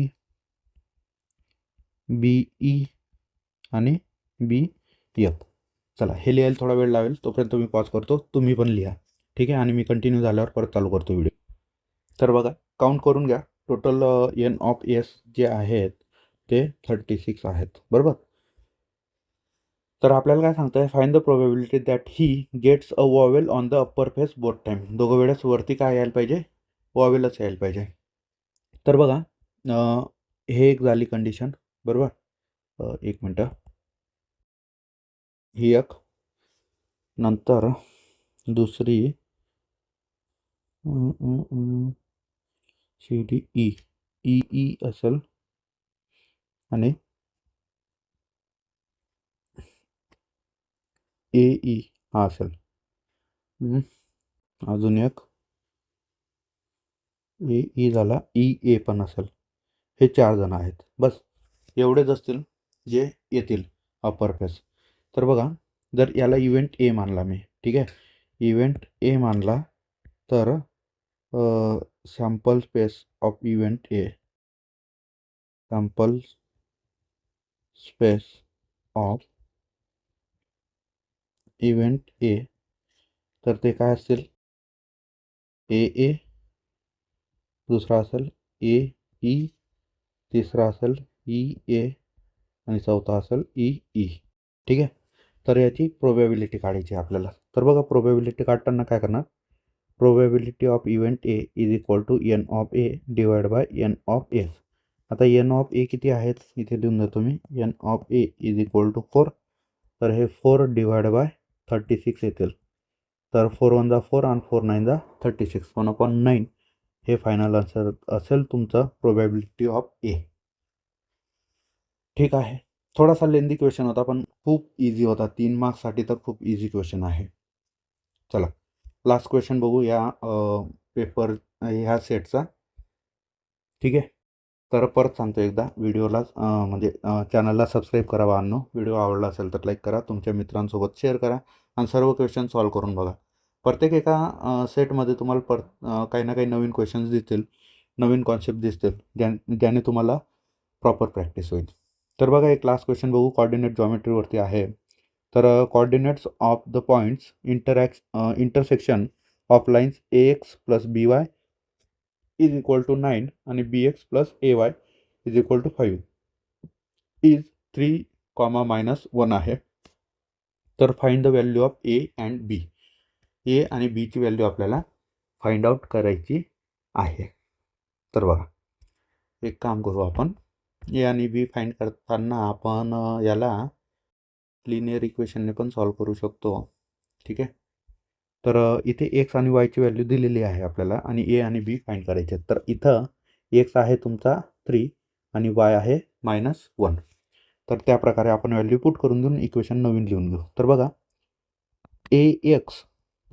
BE आणि BF. चला, हे लिहायला थोडा वेळ लागेल, तोपर्यंत मी पॉज करतो, तुम्ही पण लिहा. ठीक आहे, आणि मी कंटिन्यू झाल्यावर परत चालू करतो व्हिडिओ. तर बघा, काउंट करून घ्या. टोटल N ऑफ S जे आहेत ते 36 आहेत, बरोबर. तर आपल्याला काय सांगतं आहे, find the probability that he gets a vowel on the upper face both time. दोघं वेळेस वरती काय यायला पाहिजे, वॉवेलच यायला पाहिजे. तर बघा, हे एक झाली कंडिशन, बरोबर. एक मिनटं, ही एक, नंतर दुसरी CDE असेल, आणि AE हा असेल. अजून एक AE झाला, EA पण असेल. हे 4 जण आहेत, बस एवढेच असतील जे येतील अप्पर फेस. तर बघा, जर याला इव्हेंट A मानला मी, ठीक आहे, इव्हेंट A मानला, तर sample space of event A, sample space of event A, तर ते काय असतील, AA, दुसरा असेल AE, तिसरा असेल EA, आणि चौथा असेल EE. ठीक आहे, तर याची प्रोबॅबिलिटी काढायची आपल्याला. तर बघा, प्रोबॅबिलिटी काढताना काय करणार, probability of event A is equal to N of A divide by N of S. आता N ऑफ A किती आहेत, इथे लिहून देतो मी. N of A is equal to 4, तर हे 4 डिवाइड बाय 36 येतील. तर 4 1 जा 4 आणि 4 9 जा 36, 1/9 हे फायनल आन्सर असेल तुमचं प्रोबॅबिलिटी ऑफ A. ठीक आहे, थोडासा लेंदी क्वेश्चन होता, पण खूप इझी होता. 3 मार्क्ससाठी तर खूप इझी क्वेश्चन आहे. चला लास्ट क्वेश्चन बघू या पेपर ह्या सेटचा. ठीक आहे. तर परत सांगतो एकदा व्हिडिओला म्हणजे चॅनलला सबस्क्राईब करा बाळांनो. व्हिडिओ आवडला असेल तर लाईक करा, तुमच्या मित्रांसोबत शेअर करा आणि सर्व क्वेश्चन सॉल्व करून बघा. प्रत्येक एका सेटमध्ये तुम्हाला काही ना काही नवीन क्वेश्चन्स दिसतील, नवीन कॉन्सेप्ट दिसतील, ज्याने तुम्हाला प्रॉपर प्रॅक्टिस होईल. तर बघा एक लास्ट क्वेश्चन बघू, कोऑर्डिनेट जॉमेट्रीवरती आहे. तर coordinates of the points intersection of lines AX + BY is equal to 9 आणि BX + AY is equal to 5 is 3, -1 आहे. तर find the value of A and B. A आणि बीची व्हॅल्यू आपल्याला फाइंड आउट करायची आहे. तर बघा एक काम करू आपण, ए आणि बी फाइंड करताना आपण याला लिनियर इक्वेशनने पण सॉल्व करू शकतो. ठीक आहे. तर इथे एक्स आणि वायची व्हॅल्यू दिलेली आहे आपल्याला आणि ए आणि बी फाइंड करायचे. तर इथं एक्स आहे तुमचा 3 आणि वाय आहे -1. तर त्या प्रकारे आपण व्हॅल्यू पुट करून देऊन इक्वेशन नवीन लिहून घेऊ. तर बघा AX +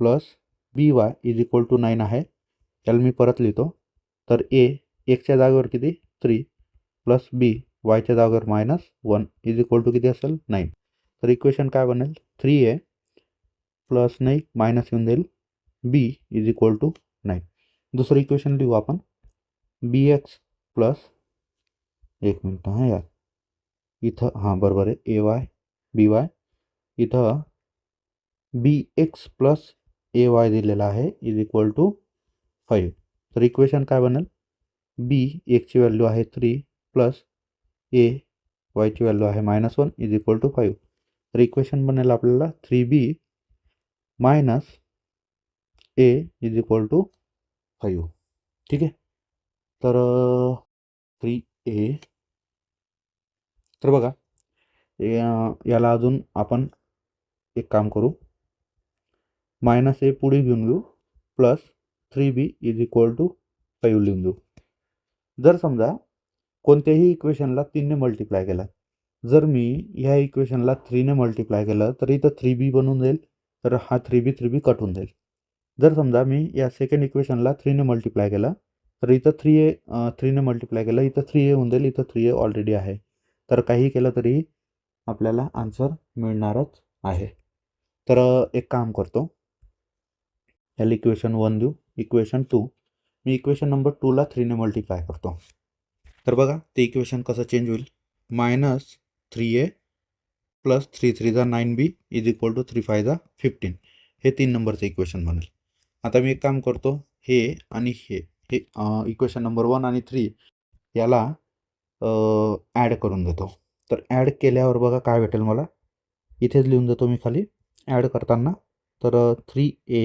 BY is equal to 9 आहे. याला मी परत लिहितो. तर ए एक्सच्या जागेवर किती 3 + बी वायच्या जागेवर -1 इज इक्वल टू किती असेल 9. तर इक्वेशन काय बनेल 3A प्लस नाही मायनस येऊन जाईल बी इज इक्वल टू 9. दुसरं इक्वेशन लिहू आपण BX प्लस एक मिनटं हां यार इथं हां बरोबर आहे AY BY इथं BX + AY दिलेला आहे इज इक्वल टू 5. तर इक्वेशन काय बनेल बी एक्सची व्हॅल्यू आहे 3 प्लस ए वायची व्हॅल्यू आहे -1 इज इक्वल टू 5. तर इक्वेशन बनेल आपल्याला 3B minus A is equal to 5. ठीक आहे. तर 3A. तर बघा याला अजून आपण एक काम करू, -A पुढे घेऊन घेऊ plus 3B is equal to 5 लिहून देऊ. जर समजा कोणत्याही इक्वेशनला 3ने मल्टिप्लाय केला, जर मी ह्या इक्वेशनला 3ने मल्टिप्लाय केलं तर इथं 3B बनून जाईल. तर हा 3B कट होऊन जाईल. जर समजा मी या सेकंड इक्वेशनला 3ने मल्टिप्लाय केलं तर इथं 3ने मल्टिप्लाय केलं, इथं 3A होऊन जाईल. इथं 3A ऑलरेडी आहे. तर काही केलं तरी आपल्याला आन्सर मिळणारच आहे. तर एक काम करतो, याला इक्वेशन 1 देऊ. इक्वेशन 2 मी इक्वेशन नंबर 2ला 3ने मल्टिप्लाय करतो. तर बघा ते इक्वेशन कसं चेंज होईल, -3A plus 3 3 9B is equal to 3 5 15. हे 3 नंबरचं इक्वेशन बनेल. आता मी एक काम करतो, हे आणि हे इक्वेशन नंबर 1 आणि 3 याला ॲड करून देतो. तर ॲड केल्यावर बघा काय भेटेल मला, इथेच लिहून देतो मी खाली ॲड करताना. तर 3A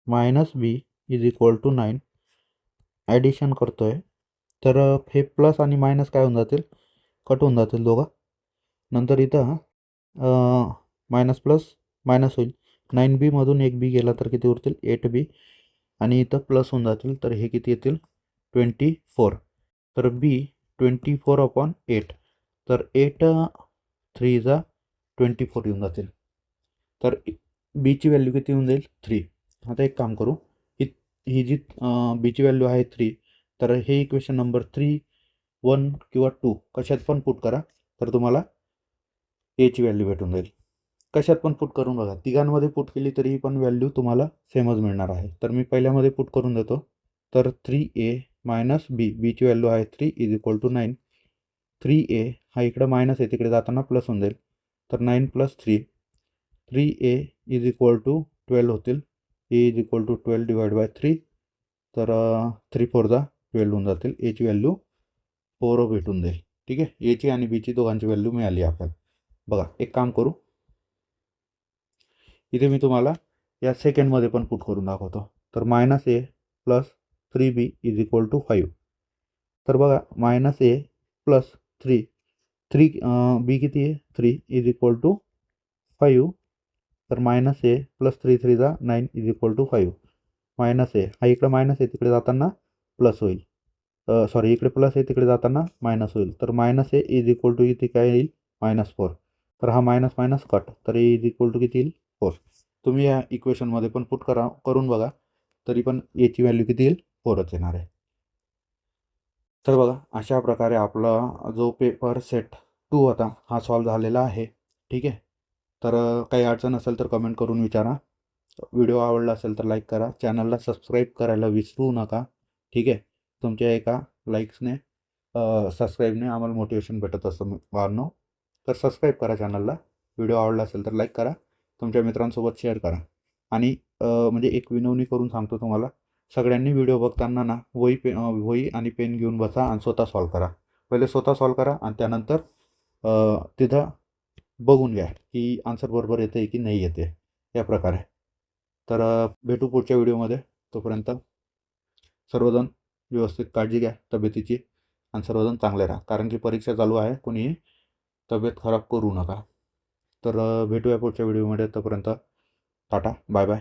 - B is equal to 9 addition करतो आहे. तर हे प्लस आणि मायनस काय होऊन जातील, कट होऊन जातील दोघं. नंतर इथं मायनस प्लस मायनस होईल. 9B मधून एक बी गेला तर किती उरतील 8B आणि इथं प्लस होऊन जातील. तर हे किती येतील 24. तर B 24/8. तर 8 3 24 येऊन जातील. तर बीची व्हॅल्यू किती होऊन जाईल 3. आता एक काम करू, ही जी बीची व्हॅल्यू आहे 3, तर हे इक्वेशन नंबर 3 1 किंवा 2 कशात पण पुट करा तर तुम्हाला एची व्हॅल्यू भेटून जाईल. कशात पण पुट करून बघा, तिघांमध्ये पुट केली तरी पण व्हॅल्यू तुम्हाला सेमच मिळणार आहे. तर मी पहिल्यामध्ये पुट करून देतो. तर 3A - B बीची व्हॅल्यू आहे 3 इज इक्वल टू 9. 3A हा इकडं मायनस आहे, तिकडे जाताना प्लस होऊन जाईल. तर 9 + 3 3A इज इक्वल टू 12 होतील. A is equal to 12 divide by 3. तर 3 4 12 होऊन जातील. एची व्हॅल्यू 4 भेटून जाईल. ठीक आहे. एची आणि बीची दोघांची व्हॅल्यू मिळाली आपल्याला. बघा एक काम करू, इथे मी तुम्हाला या सेकंडमध्ये पण पुट करून दाखवतो. तर -A plus 3B is equal to 5. तर बघा -A प्लस 3 B किती आहे 3 इज इक्वल टू 5. तर -A प्लस 3 3 9 इज इक्वल टू 5. -A हा इकडे मायनस आहे, तिकडे जाताना प्लस होईल. सॉरी इकडे प्लस आहे, तिकडे जाताना मायनस होईल. तर -A इज इक्वल टू इथे काय येईल -4. तर हा मायनस मायनस कट. तर ए इज इक्वल टू किती येईल 4. तुम्ही या इक्वेशनमध्ये पण पुट करून बघा, तरी पण याची व्हॅल्यू किती येईल? 4च येणार आहे. तर बघा, अशा प्रकारे आपला जो पेपर सेट 2 होता हा सॉल्व झालेला आहे. ठीक आहे. तर काही अडचण असेल तर कमेंट करून विचारा. व्हिडिओ आवडला असेल तर लाईक करा. चॅनलला सबस्क्राईब करायला विसरू नका. ठीक आहे. तुमच्या एका लाईक्सने सबस्क्राईबने आम्हाला मोटिवेशन भेटत असतं मित्रांनो. तर सबस्क्राईब करा चॅनलला. व्हिडिओ आवडला असेल तर लाईक करा. तुमच्या मित्रांसोबत शेअर करा. आणि म्हणजे एक विनवणी करून सांगतो तुम्हाला, सगळ्यांनी व्हिडिओ बघताना ना वही आणि पेन घेऊन बसा आणि स्वतः सॉल्व करा. पहिले स्वतः सॉल्व करा आणि त्यानंतर तिथं बघून घ्या की आन्सर बरोबर येते आहे की नाही येते, या प्रकारे. तर भेटू पुढच्या व्हिडिओमध्ये. तोपर्यंत सर्वजण व्यवस्थित काळजी घ्या तब्येतीची आणि सर्वजण चांगले राहा, कारण की परीक्षा चालू आहे. कोणीही तब्येत खराब करू नका. तर भेटूया पुढच्या व्हिडिओमध्ये. तोपर्यंत टाटा, बाय बाय.